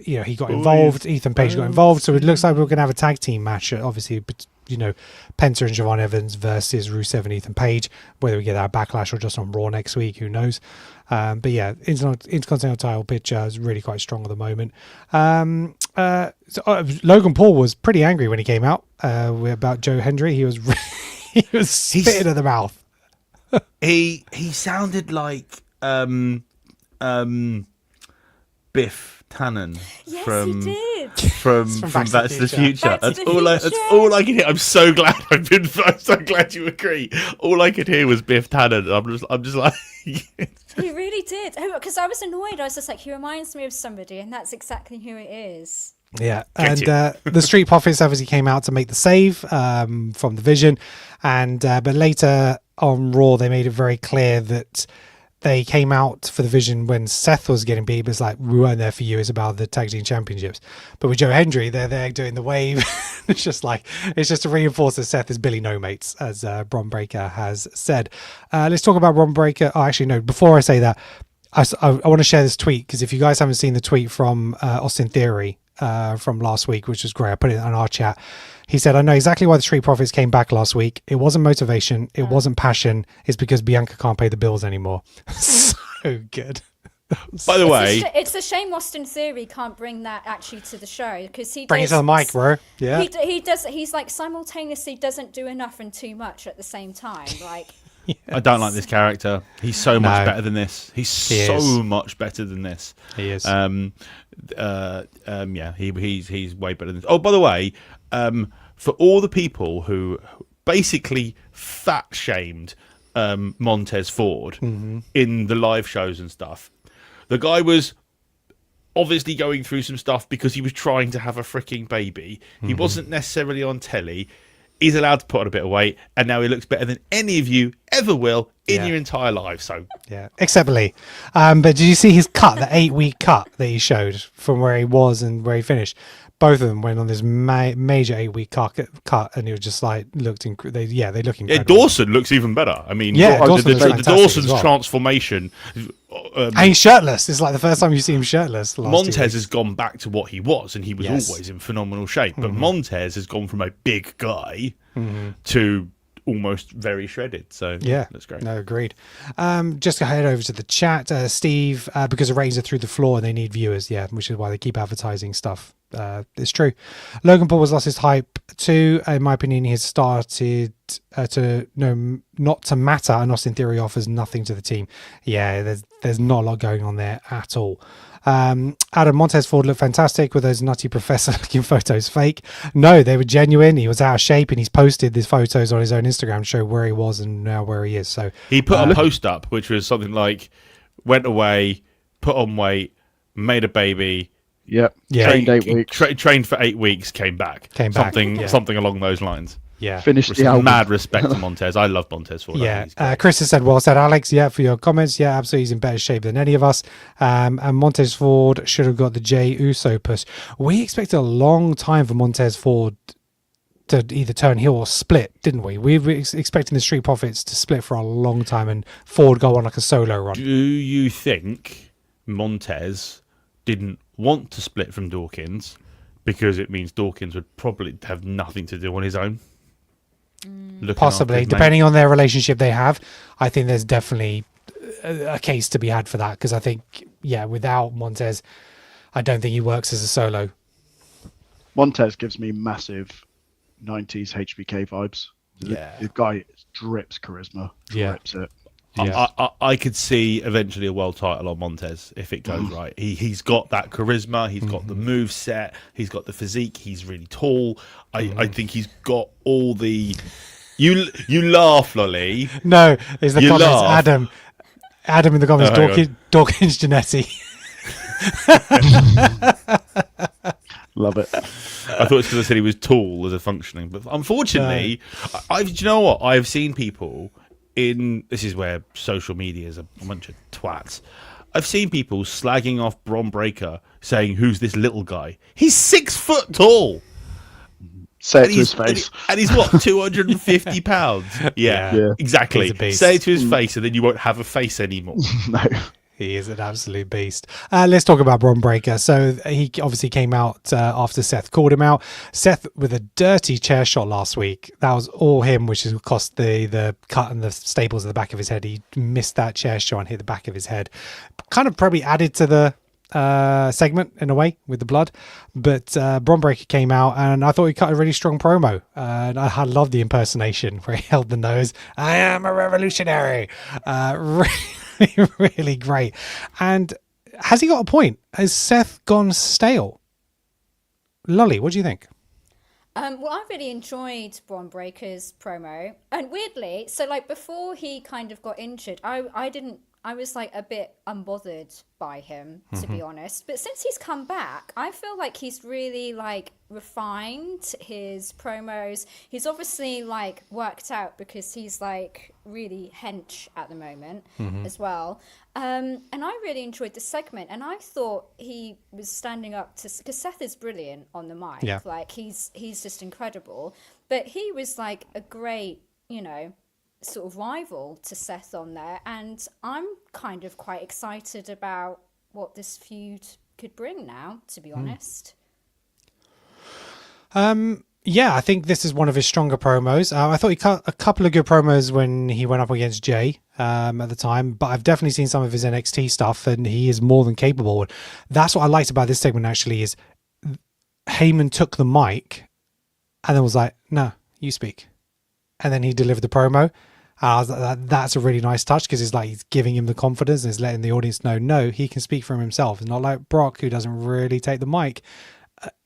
he got involved. Ethan Page got involved, so it looks like we're going to have a tag team match. Obviously, Penta and Javon Evans versus Rusev and Ethan Page. Whether we get that Backlash or just on Raw next week, who knows? But yeah, Intercontinental title picture is really quite strong at the moment. Logan Paul was pretty angry when he came out about Joe Hendry. He was spitting at the mouth. He sounded like Biff Tannen Yes, from he did. from Back Back to the Future. Back to That's the all Future. that's all I can hear. I'm so glad I'm so glad you agree. All I could hear was Biff Tannen. I'm just like He really did. Because I was annoyed. I was just like, he reminds me of somebody, and that's exactly who it is. Yeah, Get and the Street Profits obviously came out to make the save from the Vision, and but later on Raw they made it very clear that they came out for the Vision when Seth was getting beat. But it's like, we weren't there for you. It's about the tag team championships. But with Joe Hendry, they're there doing the wave. It's just to reinforce that Seth is Billy No Mates, as Bron Breakker has said. Let's talk about Bron Breakker. Oh, actually, no. Before I say that, I want to share this tweet, because if you guys haven't seen the tweet from Austin Theory from last week, which was great, I put it on our chat. He said, I know exactly why the Street Profits came back last week. It wasn't motivation. It wasn't passion. It's because Bianca can't pay the bills anymore. So good. by the way, It's a shame Austin Theory can't bring that actually to the show, because he Bring it does, to the mic, bro. Yeah. He does. He's like simultaneously doesn't do enough and too much at the same time. Like, I don't like this character. He's so much No. better than this. He's He so is. much better than this. He is. Yeah, he's way better than this. Oh, by the way, for all the people who basically fat shamed Montez Ford in the live shows and stuff. The guy was obviously going through some stuff because he was trying to have a freaking baby. He wasn't necessarily on telly. He's allowed to put on a bit of weight, and now he looks better than any of you ever will in your entire life. So except Lee. But did you see his cut, the 8-week cut that he showed from where he was and where he finished? Both of them went on this major 8-week cut, and it was just like they look incredible. Yeah, Dawson looks even better. I mean, Dawson's Dawson's well. transformation. And he's shirtless. It's like the first time you see him shirtless. Montez has gone back to what he was, and he was Yes. always in phenomenal shape. But Montez has gone from a big guy to almost very shredded. So yeah, that's great. No, agreed. Just to head over to the chat, Steve, because the ratings are through the floor and they need viewers, which is why they keep advertising stuff. It's true. Logan Paul has lost his hype too. In my opinion, he has started not to matter, and Austin Theory offers nothing to the team. Yeah, there's not a lot going on there at all. Adam, Montez Ford looked fantastic with those nutty professor looking photos fake. No, they were genuine. He was out of shape, and he's posted these photos on his own Instagram to show where he was and now where he is. So he put a post up which was something like, went away, put on weight, made a baby. Yep. Yeah. Trained 8 weeks. Trained for 8 weeks, came back. Something along those lines. Yeah. Finished the album. Mad respect to Montez. I love Montez Ford. Yeah. Chris has said, well said, Alex. Yeah, for your comments. Yeah, absolutely. He's in better shape than any of us. And Montez Ford should have got the Jey Uso push. We expected a long time for Montez Ford to either turn heel or split, didn't we? We were expecting the Street Profits to split for a long time and Ford go on like a solo run. Do you think Montez didn't want to split from Dawkins because it means Dawkins would probably have nothing to do on his own? Possibly, depending on their relationship they have. I think there's definitely a case to be had for that, because I think, without Montez, I don't think he works as a solo. Montez gives me massive 90s HBK vibes. The guy drips charisma, drips it. Yeah. I could see eventually a world title on Montez if it goes right. He's got that charisma. He's got the move set. He's got the physique. He's really tall. I think he's got all the. You laugh, Lolly. No, it's the You comments. laugh. Adam in the comments. Dawkins Janetti. Love it. I thought it's because I said he was tall as a functioning, but unfortunately, do you know what? I've seen people. This is where social media is a bunch of twats. I've seen people slagging off Bron Breakker, saying, "Who's this little guy? He's 6 foot tall." Say it to his face. And he's what, 250 pounds? Yeah, exactly. Say it to his face, and then you won't have a face anymore. No. He is an absolute beast. Let's talk about Bron Breakker. So he obviously came out after Seth called him out. Seth with a dirty chair shot last week. That was all him, which has cost the cut and the staples at the back of his head. He missed that chair shot and hit the back of his head. Kind of probably added to the segment in a way with the blood. But Bron Breakker came out, and I thought he cut a really strong promo. And I love the impersonation where he held the nose. I am a revolutionary. Really great. And has he got a point? Has Seth gone stale? Lolly, what do you think? Well, I really enjoyed Bron Breakker's promo, and weirdly, so like before he kind of got injured, I was like a bit unbothered by him, to be honest. But since he's come back, I feel like he's really like refined his promos. He's obviously like worked out because he's like really hench at the moment as well. And I really enjoyed the segment, and I thought he was standing up to, because Seth is brilliant on the mic. Yeah. Like he's just incredible. But he was like a great, sort of rival to Seth on there, and I'm kind of quite excited about what this feud could bring now, to be honest. I think this is one of his stronger promos. I thought he cut a couple of good promos when he went up against Jay at the time, but I've definitely seen some of his NXT stuff, and he is more than capable. That's what I liked about this segment, actually, is Heyman took the mic and then was like, no, you speak. And then he delivered the promo. I was like, that's a really nice touch, because it's like he's giving him the confidence and he's letting the audience know, no, he can speak for himself. It's not like Brock, who doesn't really take the mic.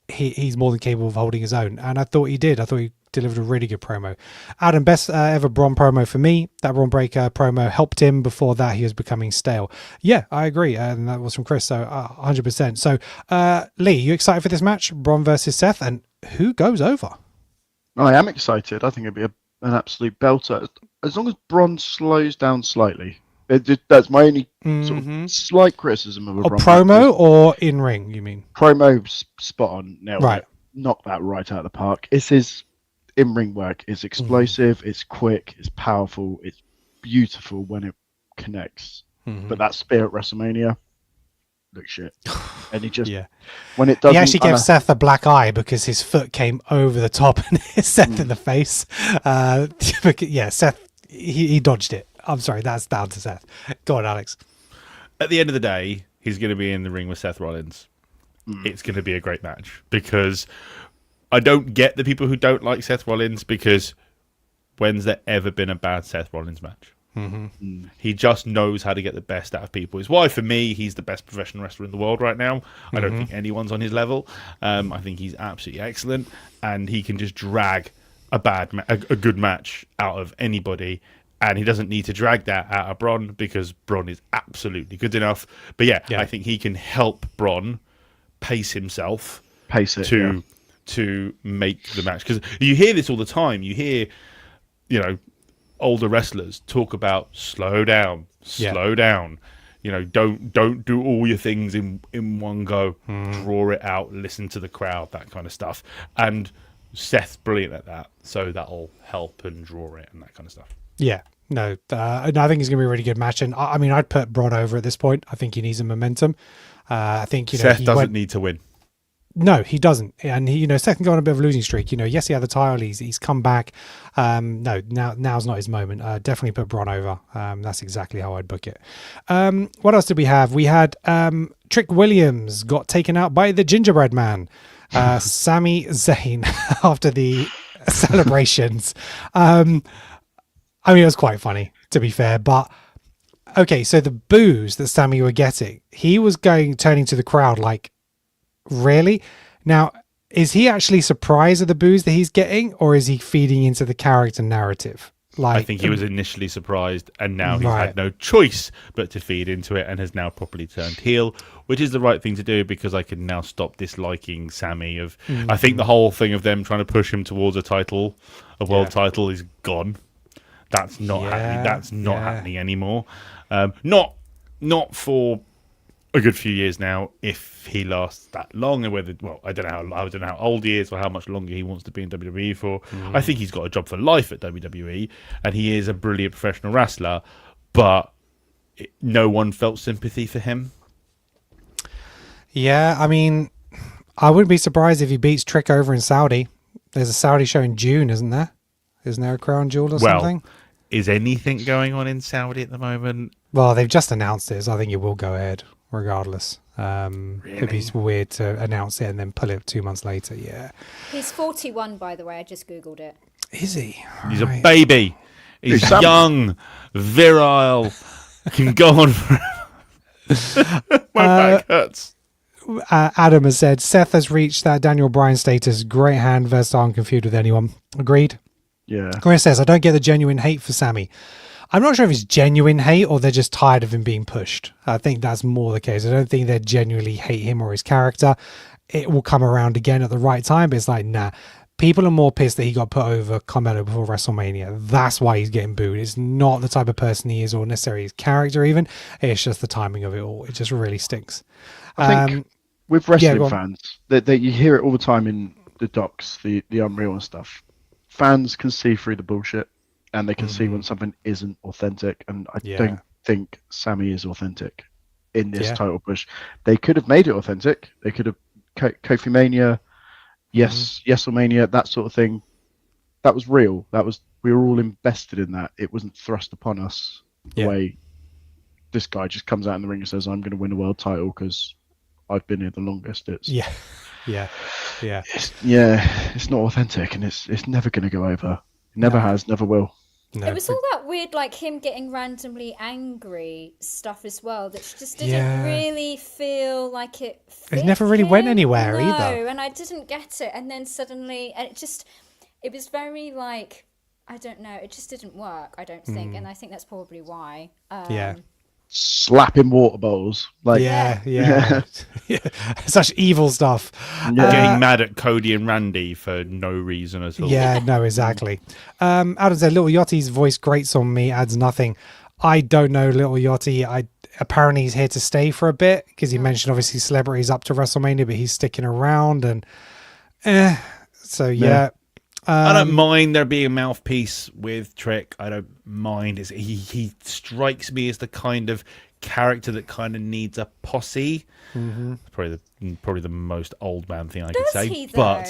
He's more than capable of holding his own. And I thought he did. I thought he delivered a really good promo. Adam, best ever Braun promo for me. That Braun Breaker promo helped him. Before that, he was becoming stale. Yeah, I agree. And that was from Chris, so 100%. So, Lee, you excited for this match? Braun versus Seth, and who goes over? I am excited. I think it'll be an absolute belter. As long as Braun slows down slightly. That's my only sort of slight criticism of a Braun. Promo or in ring, you mean? Promo spot on. Nailed right. it. Knock that right out of the park. It's his in-ring work. It's explosive. It's quick. It's powerful. It's beautiful when it connects. But that spear at WrestleMania looks shit. And he just when it doesn't. He actually gave Seth a black eye because his foot came over the top and hit Seth in the face. Seth he dodged it. I'm sorry, that's down to Seth. Go on, Alex. At the end of the day, he's going to be in the ring with Seth Rollins. It's going to be a great match because I don't get the people who don't like Seth Rollins because when's there ever been a bad Seth Rollins match? He just knows how to get the best out of people. It's why, for me, he's the best professional wrestler in the world right now. I don't think anyone's on his level. I think he's absolutely excellent, and he can just drag a good match out of anybody. And he doesn't need to drag that out of Braun because Braun is absolutely good enough. But I think he can help Braun pace himself to make the match. Because you hear this all the time. You hear, older wrestlers talk about slow down. Don't do all your things in one go. Draw it out. Listen to the crowd. That kind of stuff. And Seth's brilliant at that. So that'll help and draw it and that kind of stuff. Yeah, no, I think it's going to be a really good match. And I mean, I'd put Braun over at this point. I think he needs a momentum. I think, Seth doesn't need to win. No, he doesn't. And he, Seth can go on a bit of a losing streak. Yes, he had the title. He's come back. No, now's not his moment. Definitely put Braun over. That's exactly how I'd book it. What else did we have? We had Trick Williams got taken out by the Gingerbread Man. Sami Zayn after the celebrations. I mean, it was quite funny, to be fair. But, okay, so the boos that Sami were getting, he was turning to the crowd like, really? Now, is he actually surprised at the boos that he's getting, or is he feeding into the character narrative? I think he was initially surprised, and now he's had no choice but to feed into it and has now properly turned heel, which is the right thing to do because I can now stop disliking Sami. I think the whole thing of them trying to push him towards a world title is gone. That's not happening. That's not happening anymore. Not for a good few years now. If he lasts that long, and I don't know how old he is or how much longer he wants to be in WWE for. I think he's got a job for life at WWE, and he is a brilliant professional wrestler. But no one felt sympathy for him. Yeah, I mean, I wouldn't be surprised if he beats Trick over in Saudi. There's a Saudi show in June, isn't there? Isn't there a crown jewel or something? Is anything going on in Saudi at the moment? Well, they've just announced it, so I think it will go ahead regardless. Really? It'd be weird to announce it and then pull it 2 months later. Yeah. He's 41, by the way. I just Googled it. Is he? He's a baby. He's young, virile, can go on forever. My back hurts. Adam has said, Seth has reached that Daniel Bryan status. Great hand, versatile, and can feud with anyone. Agreed? Yeah. Chris says, I don't get the genuine hate for Sami. I'm not sure if it's genuine hate or they're just tired of him being pushed. I think that's more the case. I don't think they genuinely hate him or his character. It will come around again at the right time, but it's like, nah. People are more pissed that he got put over Carmelo before WrestleMania. That's why he's getting booed. It's not the type of person he is or necessarily his character even. It's just the timing of it all. It just really stinks. I think with wrestling fans, that you hear it all the time in the docs, the Unreal and stuff. Fans can see through the bullshit and they can see when something isn't authentic. And I don't think Sami is authentic in this title push. They could have made it authentic. They could have Kofi Mania, Yes-Mania, that sort of thing. That was real. We were all invested in that. It wasn't thrust upon us the way this guy just comes out in the ring and says, I'm going to win a world title because I've been here the longest. It's it's not authentic, and it's never going to go over. It never has, never will. No. It was all that weird, like him getting randomly angry stuff as well, that just didn't really feel like it fit never really him. went anywhere either. No, and I didn't get it. And then suddenly, and it just, it was very like, I don't know, it just didn't work, I don't think, and I think that's probably why. Yeah. Slapping water bowls. Like, Yeah. Yeah. Such evil stuff. Getting mad at Cody and Randy for no reason at all. Yeah, no, exactly. Adam said, Little Yachty's voice grates on me, adds nothing. I don't know Little Yachty. Apparently he's here to stay for a bit, because he mentioned obviously celebrities up to WrestleMania, but he's sticking around, and so yeah. I don't mind there being a mouthpiece with Trick. I don't mind. He strikes me as the kind of character that kind of needs a posse. Mm-hmm. Probably the most old man thing I could say. He, but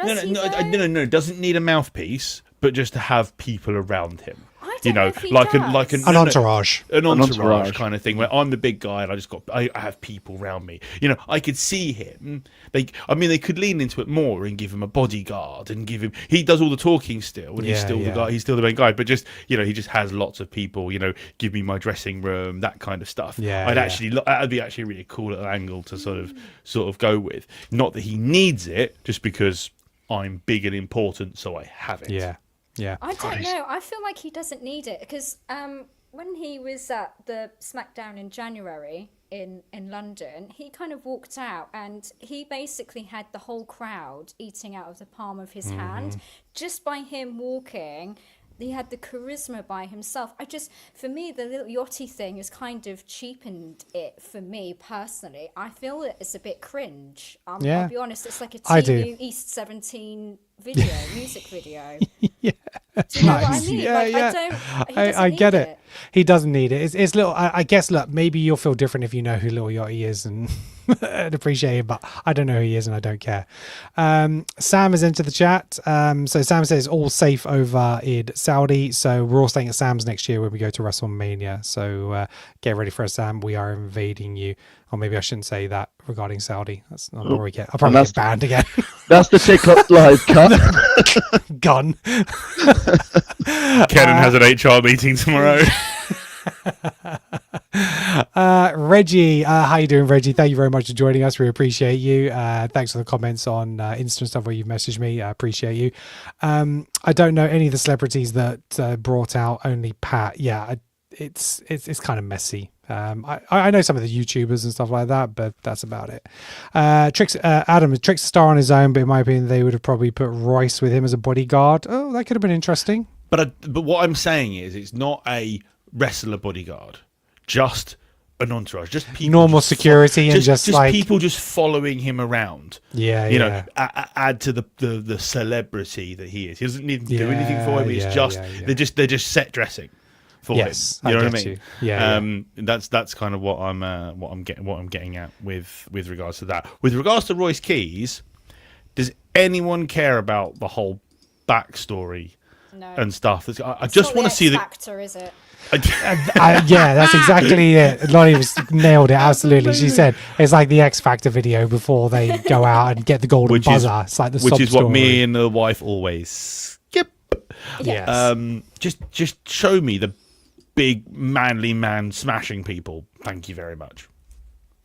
no, doesn't need a mouthpiece, but just to have people around him. I don't know if he like does. An entourage. An entourage kind of thing, where I'm the big guy and I have people around me. I could see him. They could lean into it more and give him a bodyguard and give him. He does all the talking still, and he's still the guy. He's still the main guy, but just he just has lots of people. Give me my dressing room, that kind of stuff. That'd be actually a really cool little angle to sort of go with. Not that he needs it, just because I'm big and important, so I have it. Yeah. Yeah. I don't know. I feel like he doesn't need it, because when he was at the SmackDown in January in London, he kind of walked out and he basically had the whole crowd eating out of the palm of his hand just by him walking. He had the charisma by himself. For me, the Little Yachty thing has kind of cheapened it for me personally. I feel that it's a bit cringe. I'll be honest, it's like a TU East 17 music video. Yeah. Do you know what I mean? I get it. He doesn't need it. It's little. I guess. Look, maybe you'll feel different if you know who Little Yachty is and appreciate it, but I don't know who he is and I don't care. Sam has entered the chat. So Sam says all safe over in Saudi. So we're all staying at Sam's next year when we go to WrestleMania. So get ready for us, Sam. We are invading you. Or maybe I shouldn't say that regarding Saudi. That's not where we get. I'll probably get banned again. That's the TikTok live cut. Gone. Kenan has an HR meeting tomorrow. Reggie, how you doing, Reggie? Thank you very much for joining us. We appreciate you. Thanks for the comments on Insta and stuff where you've messaged me. I appreciate you. I don't know any of the celebrities that brought out, only Pat. Yeah, it's kind of messy. I know some of the YouTubers and stuff like that, but that's about it. Trick's a star on his own, but in my opinion, they would have probably put Royce with him as a bodyguard. Oh, that could have been interesting. But what I'm saying is, it's not a wrestler bodyguard, just an entourage, just people, normal security, and just like people just following him around. Yeah, add to the celebrity that he is. He doesn't need to do anything for him. It's they're just set dressing for him. You know what I mean? Yeah. That's kind of what I'm getting at with regards to that. With regards to Royce Keys, does anyone care about the whole backstory and stuff? I just want to see the factor, is it? Yeah, that's exactly it. Lonnie was nailed it. Absolutely. She said it's like the X Factor video before they go out and get the golden buzzer. It's like the which is what story. me and the wife always skip. Yes. Just show me the big manly man smashing people. Thank you very much.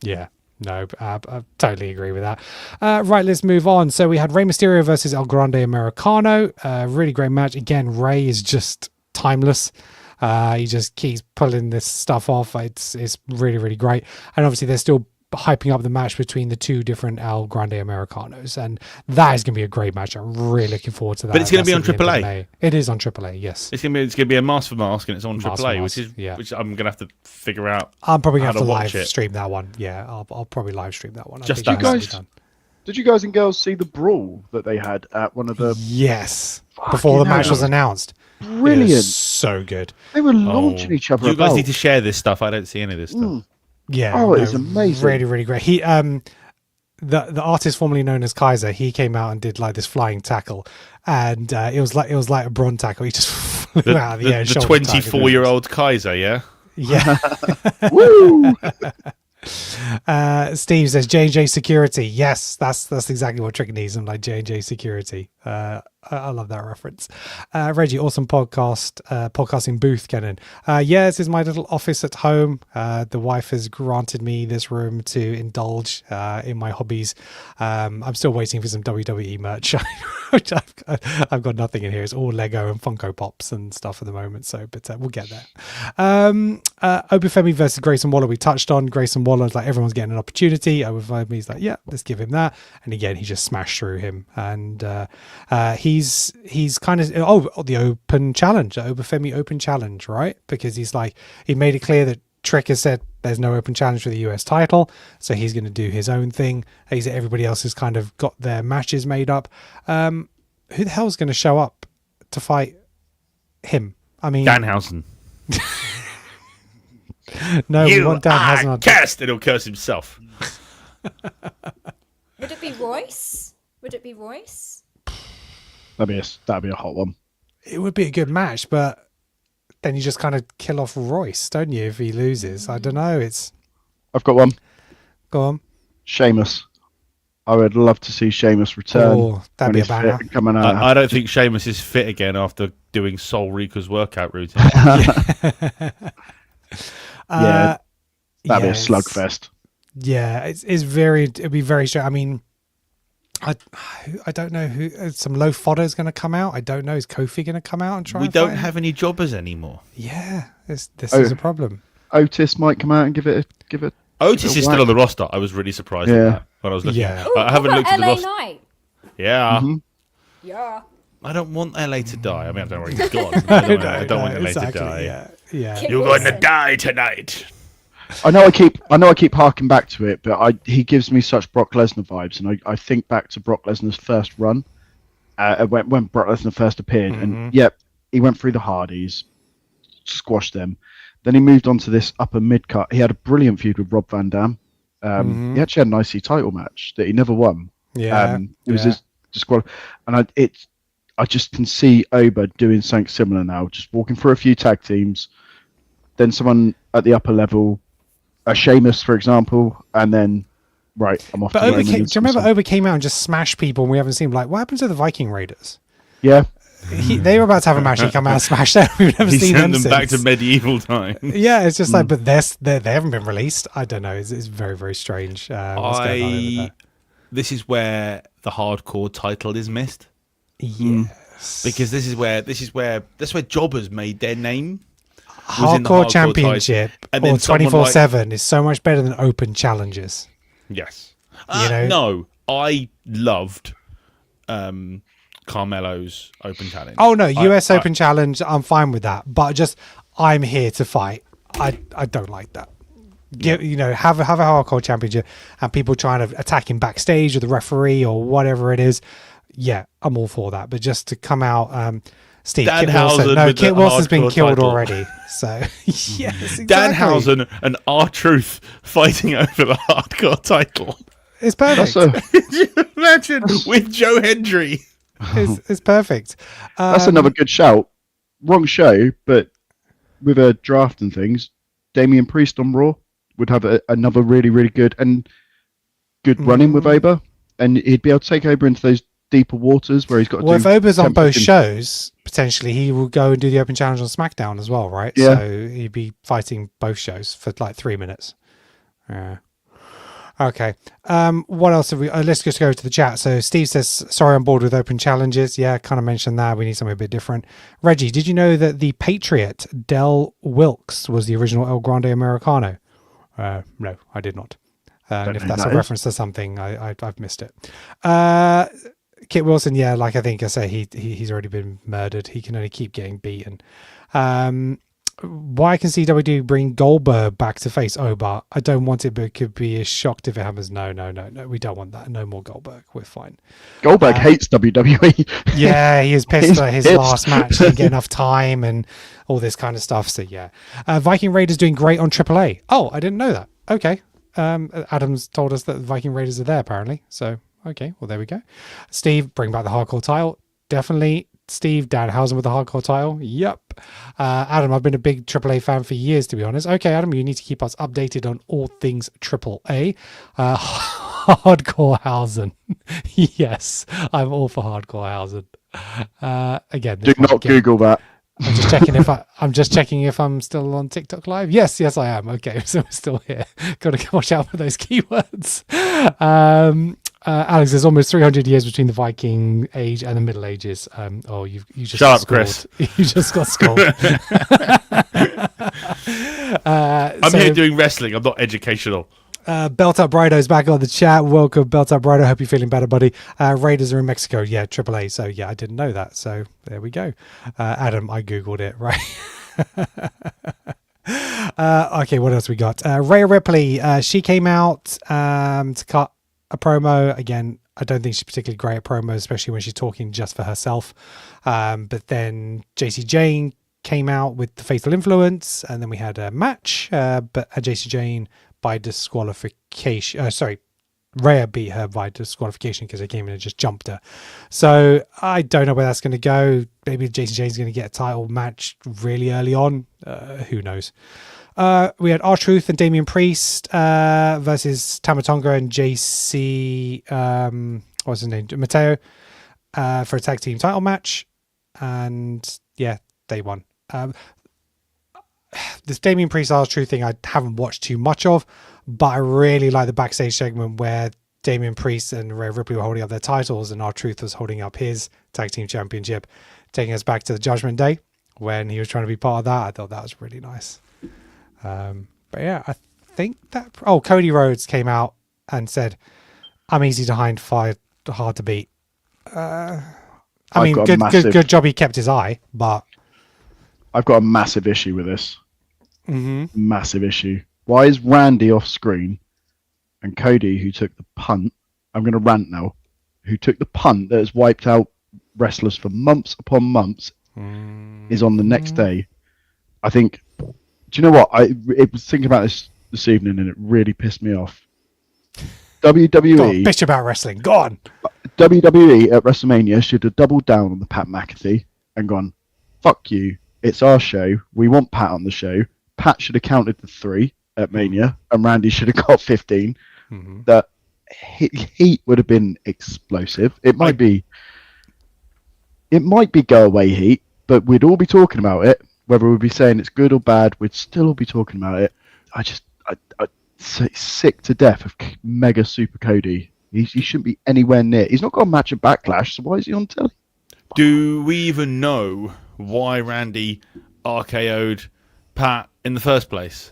Yeah. No, I totally agree with that. Right, let's move on. So we had Rey Mysterio versus El Grande Americano. Really great match. Again, Rey is just timeless. He just keeps pulling this stuff off. It's really, really great. And obviously they're still hyping up the match between the two different El Grande Americanos, and that is going to be a great match. I'm really looking forward to that. But it's going to be on AAA. It is on AAA, yes. It's going to be a mask for mask, and it's on AAA, which I'm going to have to figure out. I'm probably going to have to live stream that one. Yeah, I'll probably live stream that one. Did you guys and girls see the brawl that they had at one of the? Yes, before the match was announced. Brilliant, so good. They were launching each other. You guys need to share this stuff. I don't see any of this stuff. Yeah, it is amazing. Really, really great. He, the artist formerly known as Kaiser, he came out and did like this flying tackle, and it was like a Braun tackle. He just flew out of the air. The 24-year-old Kaiser, yeah. Yeah. Woo! Steve says J&J Security. Yes, that's exactly what Trick needs. I'm like J&J Security. I love that reference. Reggie, awesome podcasting booth, Kenan. Yeah, this is my little office at home. The wife has granted me this room to indulge in my hobbies. I'm still waiting for some WWE merch. Which I've got nothing in here. It's all Lego and Funko Pops and stuff at the moment. So, but we'll get there. Obafemi versus Grayson Waller. We touched on Grayson Waller's like everyone's getting an opportunity. Obafemi's like, yeah, let's give him that. And again, he just smashed through him. And he's kind of the open challenge, the Obafemi open challenge, right? Because he's like he made it clear that Trick has said there's no open challenge for the US title, so he's going to do his own thing. Everybody else has kind of got their matches made up. Who the hell's going to show up to fight him? I mean, Danhausen. No, we want Danhausen on. Cursed, and he'll curse himself. Would it be Royce? That'd be a hot one. It would be a good match, but then you just kind of kill off Royce, don't you, if he loses? I don't know. I've got one. Go on. Sheamus. I would love to see Sheamus return. Oh, that'd be a banger. Coming out. I don't think Sheamus is fit again after doing Sol Rika's workout routine. That'd be a slugfest. Yeah, it'd be very strange. I mean, I don't know who. Some low fodder is going to come out. I don't know. Is Kofi going to come out and try? We don't have any jobbers anymore. Yeah, this is a problem. Otis might come out and give it. Otis is still on the roster. I was really surprised at that when I was looking. Yeah. Ooh, I haven't looked at the LA roster. Knight. Yeah. Mm-hmm. Yeah. I don't want LA to die. I mean, I don't know where he's gone. I don't want LA to die. Yeah. Kit You're going to Wilson. die tonight. I know I keep harking back to it, but he gives me such Brock Lesnar vibes, and I think back to Brock Lesnar's first run, when Brock Lesnar first appeared, and he went through the Hardys, squashed them, then he moved on to this upper mid cut. He had a brilliant feud with Rob Van Dam. He actually had an IC title match that he never won. Yeah, it was his disqual, and I just can see Oba doing something similar now, just walking through a few tag teams, then someone at the upper level. A Sheamus, for example, and then I'm off. But to Oba Roman do you and remember something. Oba came out and just smashed people, and we haven't seen him? Like, what happened to the Viking Raiders? Yeah, They were about to have a match. He come out and smash them. We've never He seen sent them them back to since. medieval times. Yeah, it's just like, but they haven't been released. I don't know. It's very, very strange. What's going on over there? This is where the hardcore title is missed. Yes, Because that's where jobbers made their name. Was in the hardcore hardcore championship title. And or then someone 24/7 is so much better than open challenges. Yes. You know? No, I loved Carmelo's open challenge. Oh no, US Open Challenge, I'm fine with that. But just I'm here to fight. I don't like that. Have a hardcore championship and people trying to attack him backstage or the referee or whatever it is. Yeah, I'm all for that. But just to come out, Steve, Kit Wilson. No, Kit Wilson's been killed already. So yes, exactly. Danhausen and R-Truth fighting over the hardcore title. It's perfect. Imagine with Joe Hendry. It's perfect. That's another good shout. Wrong show, but with a draft and things, Damian Priest on Raw would have another really, really good run-in with Oba, and he'd be able to take Oba into those deeper waters where he's got to if Oba's on both shows, potentially he will go and do the Open Challenge on SmackDown as well, right? Yeah. So he'd be fighting both shows for like 3 minutes. Yeah. Okay. What else have we? Let's just go to the chat. So Steve says, sorry, I'm bored with open challenges. Yeah, kind of mentioned that. We need something a bit different. Reggie, did you know that the Patriot, Del Wilkes, was the original El Grande Americano? No, I did not. And if that's a reference to something, I've missed it. Kit Wilson, yeah, like I think I say, he's already been murdered. He can only keep getting beaten. Why can CW bring Goldberg back to face Oba? I don't want it, but it could be shocked if it happens. No, we don't want that. No more Goldberg. We're fine. Goldberg hates WWE. Yeah, he is pissed at his pissed. last match. Didn't get enough time and all this kind of stuff. So yeah, Viking Raiders doing great on AAA. Oh, I didn't know that. Okay, Adams told us that the Viking Raiders are there apparently. So okay, well there we go. Steve, bring back the hardcore title. Definitely. Steve, Danhausen with the hardcore title. Yep. Adam, I've been a big AAA fan for years, to be honest. Okay, Adam, you need to keep us updated on all things AAA. Hardcore Hausen. Yes, I'm all for Hardcore Hausen. Again, Do not Google that. I'm just checking if I'm still on TikTok Live. Yes, I am. Okay, so we're still here. Got to watch out for those keywords. Alex, there's almost 300 years between the Viking Age and the Middle Ages. You just Shut up, got Chris. You just got scolded. I'm here doing wrestling. I'm not educational. Belt Up Brido's back on the chat. Welcome, Belt Up Brido. Hope you're feeling better, buddy. Raiders are in Mexico. Yeah, AAA. So, yeah, I didn't know that. So, there we go. Adam, I Googled it, right? Okay, what else we got? Rhea Ripley. She came out to cut a promo. Again, I don't think she's particularly great at promos, especially when she's talking just for herself. But then JC Jane came out with the Fatal Influence, and then we had a match. But JC Jane by disqualification. Rhea beat her by disqualification because they came in and just jumped her. So I don't know where that's going to go. Maybe JC Jane's going to get a title match really early on. Who knows? We had R-Truth and Damian Priest versus Tama Tonga and JC, what's his name? Mateo, for a tag team title match. And yeah, they won. This Damian Priest R-Truth thing I haven't watched too much of, but I really like the backstage segment where Damian Priest and Rhea Ripley were holding up their titles and R-Truth was holding up his tag team championship, taking us back to the Judgment Day when he was trying to be part of that. I thought that was really nice. But yeah, I think that... Oh, Cody Rhodes came out and said, I'm easy to hard to beat. I mean, good job he kept his eye, but... I've got a massive issue with this. Mm-hmm. Massive issue. Why is Randy off screen and Cody, who took the punt, I'm going to rant now, who took the punt that has wiped out wrestlers for months upon months, is on the next day? I think... Do you know what? I was thinking about this evening and it really pissed me off. WWE... Go on, bitch about wrestling. Go on. WWE at WrestleMania should have doubled down on the Pat McAfee and gone, fuck you. It's our show. We want Pat on the show. Pat should have counted the 3 at Mania, and Randy should have got 15. Mm-hmm. That heat would have been explosive. It might be go away heat, but we'd all be talking about it. Whether we'd be saying it's good or bad, we'd still all be talking about it. I'm sick to death of Mega Super Cody. He shouldn't be anywhere near. He's not got a match at Backlash, so why is he on telly? Do we even know why Randy RKO'd Pat in the first place?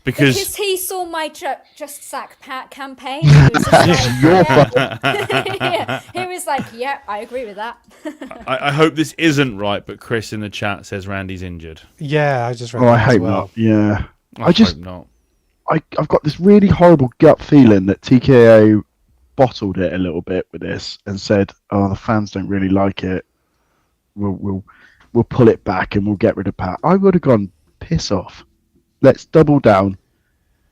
Because he saw my Just Sack Pat campaign. He was, he was like, yeah, I agree with that. I hope this isn't right, but Chris in the chat says Randy's injured. Yeah, I just read I that as hope well. not. Yeah. I hope not. I've got this really horrible gut feeling that TKO bottled it a little bit with this and said, "Oh, the fans don't really like it. We'll pull it back and we'll get rid of Pat." I would have gone, piss off. Let's double down.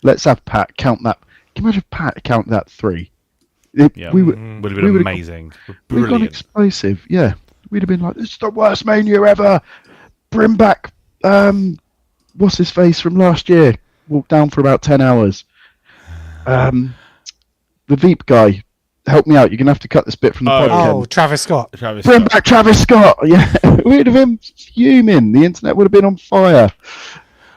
Let's have Pat count that. Can you imagine Pat count that 3? Would have been amazing. We'd have gone explosive. Yeah, we'd have been like, "This is the worst Mania ever. Bring back what's his face from last year. Walked down for about 10 hours. The Veep guy, help me out. You're gonna have to cut this bit from the podcast. Oh, Travis Scott. Bring back Travis Scott. Yeah, we'd have been fuming. The internet would have been on fire.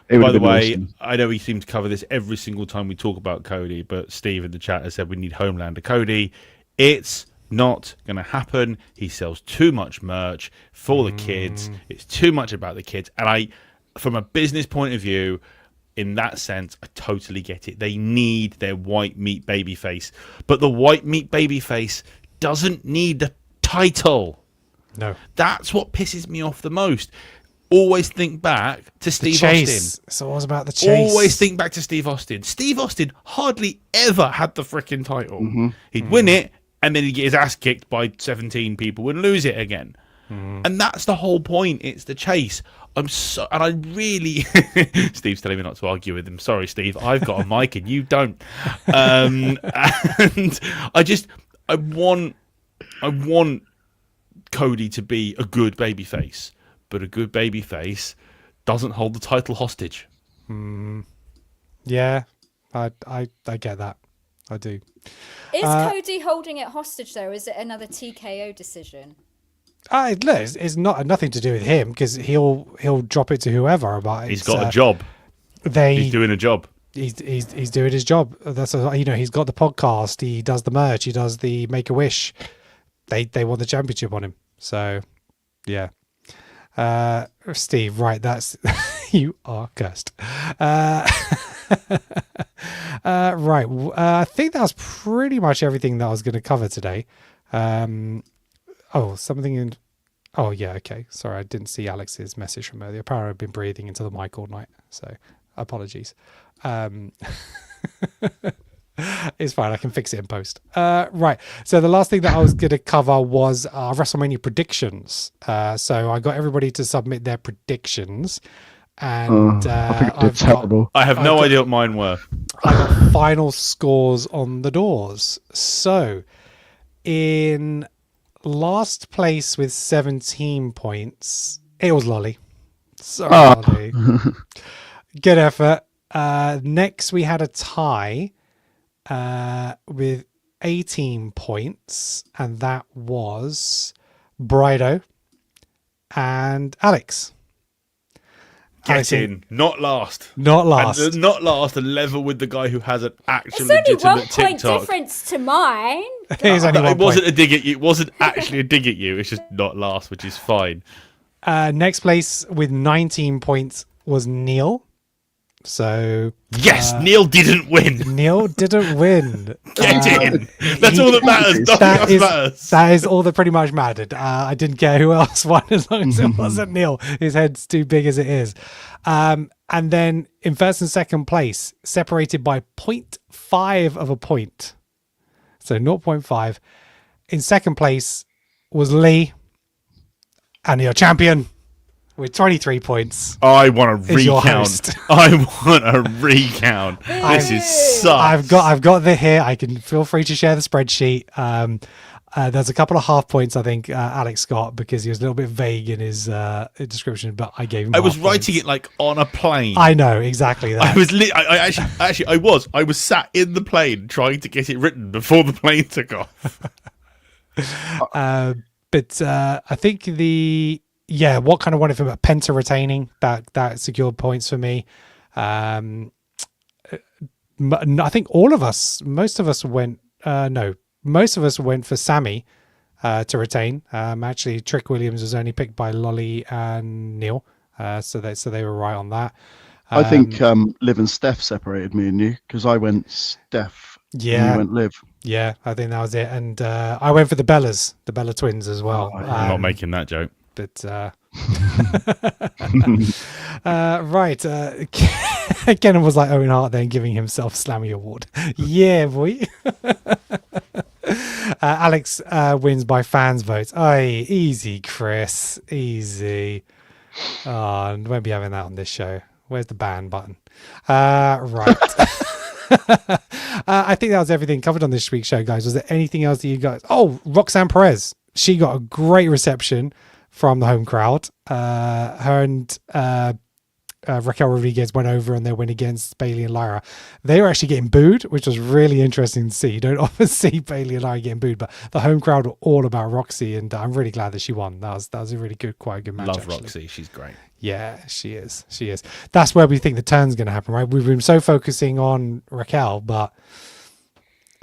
By the way, awesome. I know we seem to cover this every single time we talk about Cody, but Steve in the chat has said we need Homelander Cody. It's not going to happen. He sells too much merch for the kids. It's too much about the kids. And from a business point of view, in that sense, I totally get it. They need their white meat baby face. But the white meat baby face doesn't need a title. No. That's what pisses me off the most. Always think back to Steve Austin. It's always about the chase. Always think back to Steve Austin. Steve Austin hardly ever had the freaking title. He'd win it, and then he'd get his ass kicked by 17 people and lose it again. And that's the whole point. It's the chase. I really... Steve's telling me not to argue with him. Sorry, Steve. I've got a mic and you don't. And I want Cody to be a good babyface. But a good baby face doesn't hold the title hostage. Yeah, I get that. I do. Is Cody holding it hostage though? Or is it another TKO decision? It's not nothing to do with him because he'll drop it to whoever. But He's got a job. He's doing a job. He's doing his job. That's he's got the podcast. He does the merch. He does the Make a Wish. They won the championship on him. So, yeah. Steve, right? That's you are cursed. Right. I think that was pretty much everything that I was going to cover today. Something in. Oh yeah. Okay. Sorry, I didn't see Alex's message from earlier. Apparently, I've been breathing into the mic all night. So, apologies. It's fine. I can fix it in post. Right. So the last thing that I was going to cover was WrestleMania predictions. So I got everybody to submit their predictions, and I think it's terrible. I have no idea what mine were. I got final scores on the doors. So in last place with 17 points, it was Lolly. Sorry, Lolly. Good effort. Next, we had a tie with 18 points, and that was Brido and Alex. Get in, not last. Not last. And, not last, and level with the guy who has an actual It's only legitimate 1 point TikTok. difference to mine. It wasn't a dig at you. It wasn't actually a dig at you. It's just not last, which is fine. Next place with 19 points was Neil. So yes, Neil didn't win. Neil didn't win. Get in. That's all that matters. Nothing else matters. That is all that pretty much mattered. I didn't care who else won as long as it wasn't Neil. His head's too big as it is. And then in first and second place, separated by 0.5 of a point. So 0.5. In second place was Lee. And your champion with 23 points. I want a recount. I want a recount. This is sucks. I've got the here. I can feel free to share the spreadsheet. There's a couple of half points I think Alex got because he was a little bit vague in his description, but I gave him. I was writing it like on a plane. I know exactly that. I was I was sat in the plane trying to get it written before the plane took off. But I think what kind of wanted from Penta retaining that secured points for me. I think most of us went for Sammy to retain. Actually, Trick Williams was only picked by Lolly and Neil, so they were right on that. I think Liv and Steph separated me and you because I went Steph. Yeah, and you went Liv. Yeah, I think that was it. And I went for the Bella twins as well. I'm not making that joke. But right, Kenan was like Owen Hart then giving himself Slammy Award. Yeah, boy. Alex wins by fans' votes. Aye, easy, Chris, easy. Oh, won't be having that on this show. Where's the ban button? Right. I think that was everything covered on this week's show, guys. Was there anything else that you guys? Oh, Roxanne Perez. She got a great reception from the home crowd. Her and Raquel Rodriguez went over and they went against Bailey and Lyra. They were actually getting booed, which was really interesting to see. You don't often see Bailey and Lyra getting booed, but the home crowd were all about Roxy, and I'm really glad that she won. That was a really quite a good match. Love actually. Roxy, she's great. Yeah, she is. She is. That's where we think the turn's going to happen, right? We've been so focusing on Raquel, but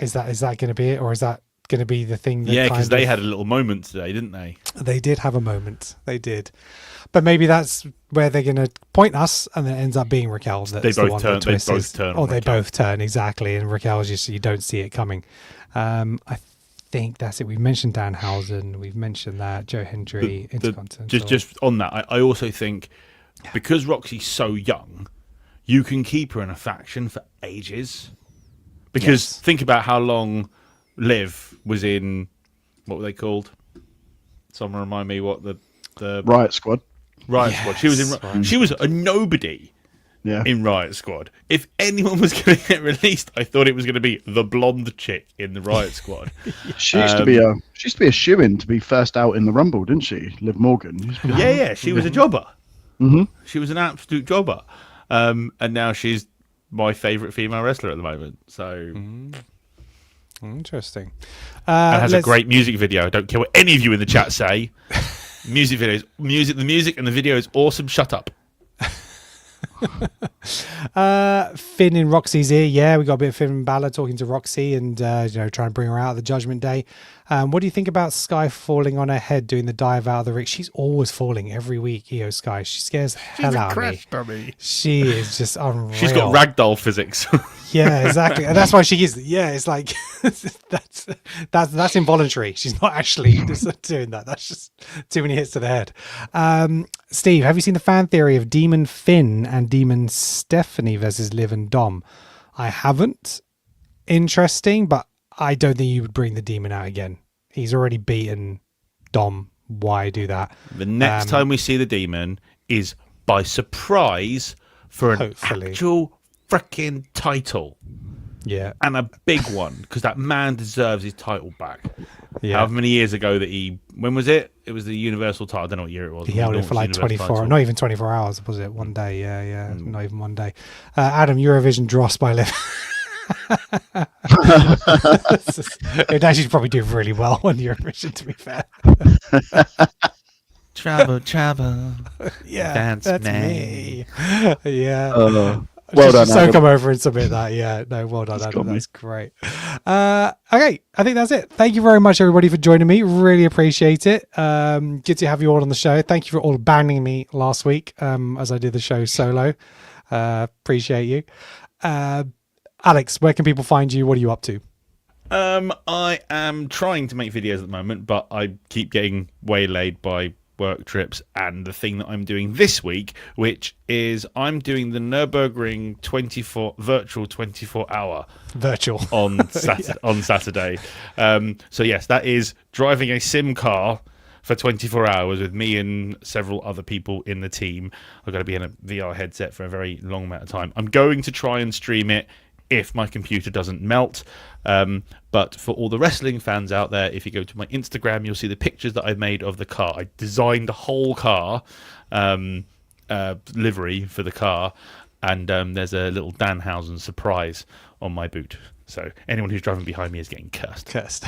is that going to be it, or is that going to be the thing that because they had a little moment today, didn't they? They did have a moment. They did. But maybe that's where they're going to point us, and then it ends up being Raquel. They both turn. They both turn. Oh, they both turn, exactly. And Raquel's just, you don't see it coming. I think that's it. We've mentioned Danhausen. We've mentioned that. Joe Hendry, Intercontinental. Just on that, I also think because Roxy's so young, you can keep her in a faction for ages. Because think about how long Liv was in, what were they called? Someone remind me what the Riot Squad. Riot Squad. She was in. She was a nobody. Yeah. In Riot Squad. If anyone was going to get released, I thought it was going to be the blonde chick in the Riot Squad. She used to be a shoo-in to be first out in the Rumble, didn't she? Liv Morgan. Yeah. She was a jobber. Mm-hmm. She was an absolute jobber, and now she's my favourite female wrestler at the moment. So Interesting. And has a great music video. I don't care what any of you in the chat say. Music videos, the music and the video is awesome. Shut up. Finn in Roxy's ear. Yeah, we got a bit of Finn Balor talking to Roxy and trying to bring her out of the Judgment Day. What do you think about Sky falling on her head doing the dive out of the ring? She's always falling every week, Io Sky. She scares the hell out of me. She is just unreal. She's got ragdoll physics. Yeah, exactly. And that's why she is. Yeah, it's like that's involuntary. She's not actually just doing that. That's just too many hits to the head. Steve, have you seen the fan theory of Demon Finn and Demon Stephanie versus Liv and Dom? I haven't. Interesting, but I don't think you would bring the Demon out again. He's already beaten Dom. Why do that? The next time we see the Demon is by surprise for an actual freaking title. Yeah. And a big one, because that man deserves his title back. Yeah. However many years ago that when was it? It was the Universal title. I don't know what year it was. He held it for like 24, not even 24 hours, was it? One day. Yeah. Not even one day. Adam, Eurovision dross by Liv. It actually probably do really well on Eurovision, to be fair. Trouble. Yeah, that's me. Yeah. Well done, so Adam. come over and submit that. Yeah, no, well done, Adam. That's great. Okay, I think that's it. Thank you very much, everybody, for joining me. Really appreciate it. Good to have you all on the show. Thank you for all banning me last week as I did the show solo. Appreciate you. Alex, where can people find you? What are you up to? I am trying to make videos at the moment, but I keep getting waylaid by work trips, and the thing that I'm doing this week, which is I'm doing the Nürburgring virtual 24-hour on Saturday. So yes, that is driving a sim car for 24 hours with me and several other people in the team. I've got to be in a VR headset for a very long amount of time. I'm going to try and stream it if my computer doesn't melt. But for all the wrestling fans out there, if you go to my Instagram, you'll see the pictures that I've made of the car. I designed the whole car livery for the car, and there's a little Danhausen surprise on my boot. So anyone who's driving behind me is getting cursed.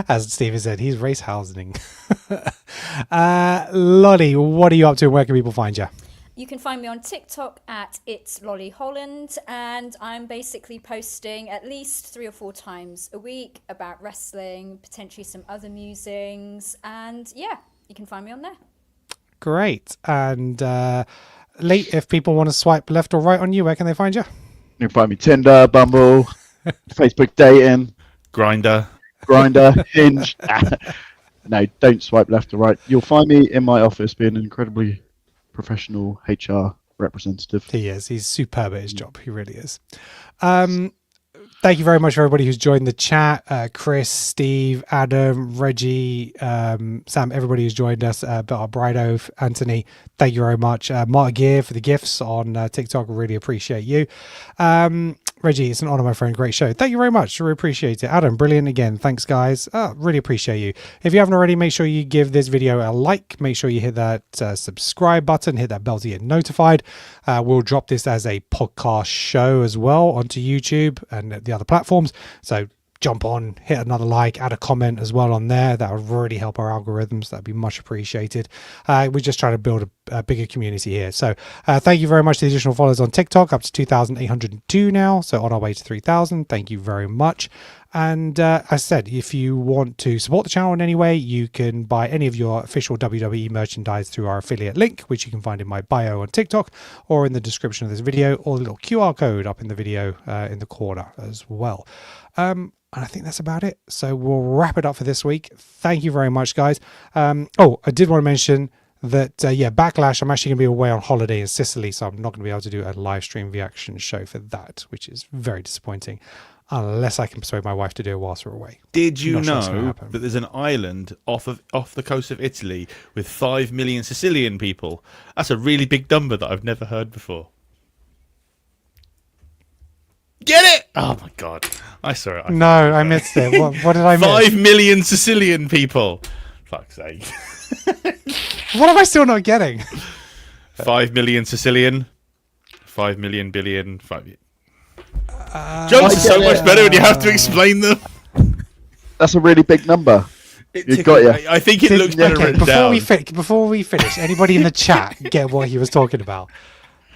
As Steven said, he's racehousening. Lolly, what are you up to and where can people find you? You can find me on TikTok at It's Lolly Holland, and I'm basically posting at least 3 or 4 times a week about wrestling, potentially some other musings, and yeah, you can find me on there. Great. And if people want to swipe left or right on you, where can they find you? You can find me Tinder, Bumble, Facebook dating, Grinder, Hinge. No, don't swipe left or right. You'll find me in my office being an incredibly professional HR representative. He is. He's superb at his job. He really is. Thank you very much for everybody who's joined the chat. Chris, Steve, Adam, Reggie, Sam, everybody who's joined us. Brido, Anthony, thank you very much. Marta Gear for the gifts on TikTok. Really appreciate you. Reggie, it's an honor, my friend. Great show. Thank you very much. Really appreciate it. Adam, brilliant again. Thanks, guys. Really appreciate you. If you haven't already, make sure you give this video a like. Make sure you hit that subscribe button. Hit that bell to get notified. We'll drop this as a podcast show as well onto YouTube and the other platforms. So jump on, hit another like, add a comment as well on there. That would really help our algorithms. That'd be much appreciated. We're just trying to build a bigger community here. So thank you very much to the additional followers on TikTok, up to 2,802 now. So on our way to 3,000. Thank you very much. And as I said, if you want to support the channel in any way, you can buy any of your official WWE merchandise through our affiliate link, which you can find in my bio on TikTok or in the description of this video, or the little QR code up in the video in the corner as well. And I think that's about it. So we'll wrap it up for this week. Thank you very much, guys. I did want to mention that, Backlash, I'm actually going to be away on holiday in Sicily, so I'm not going to be able to do a live stream reaction show for that, which is very disappointing, unless I can persuade my wife to do it whilst we're away. Did you know that there's an island off the coast of Italy with 5 million Sicilian people? That's a really big number that I've never heard before. Get it? Oh my god! I saw it. I missed it. What did I miss? 5 million Sicilian people. Fuck's sake! What am I still not getting? 5 million Sicilian. 5 million billion. Jokes are so much better when you have to explain them. That's a really big number. You've got you. I think it looks better Okay, written down. before we finish, anybody in the chat get what he was talking about?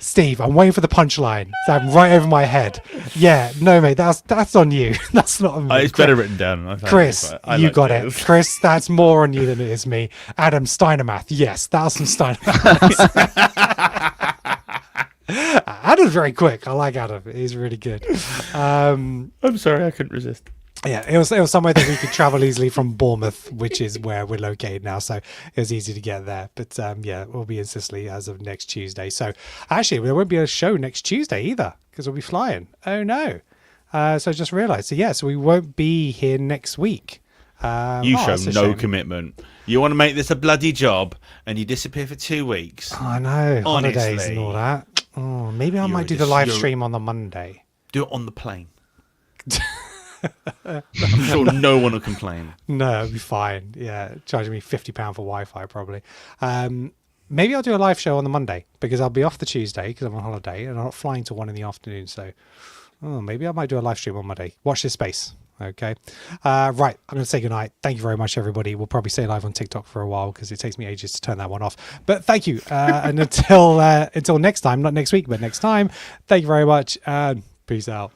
Steve, I'm waiting for the punchline. It's right over my head. Yeah, no, mate, that's on you. That's not on me. It's better written down. I found Chris, it, but you like got it. it. Chris, that's more on you than it is me. Adam, Steinermath. Yes, that's some Steinermath. Adam's very quick. I like Adam. He's really good. I'm sorry, I couldn't resist. Yeah, it was somewhere that we could travel easily from Bournemouth, which is where we're located now. So it was easy to get there. But yeah, we'll be in Sicily as of next Tuesday. So actually, there won't be a show next Tuesday either because we'll be flying. Oh no! So I just realised. So yeah, so we won't be here next week. You show that's a no shame. commitment. You want to make this a bloody job, and you disappear for 2 weeks. I know, holidays Honestly. and all that. Oh, maybe I You're might do the just- live you're- stream on the Monday. Do it on the plane. I'm sure no one will complain. No, it'll be fine. Yeah, charging me £50 for Wi-Fi probably. Maybe I'll do a live show on the Monday because I'll be off the Tuesday because I'm on holiday and I'm not flying till 1 PM. So, maybe I might do a live stream on Monday. Watch this space. Okay. Right. I'm going to say goodnight. Thank you very much, everybody. We'll probably stay live on TikTok for a while because it takes me ages to turn that one off. But thank you. And until next time, not next week, but next time, thank you very much. And peace out.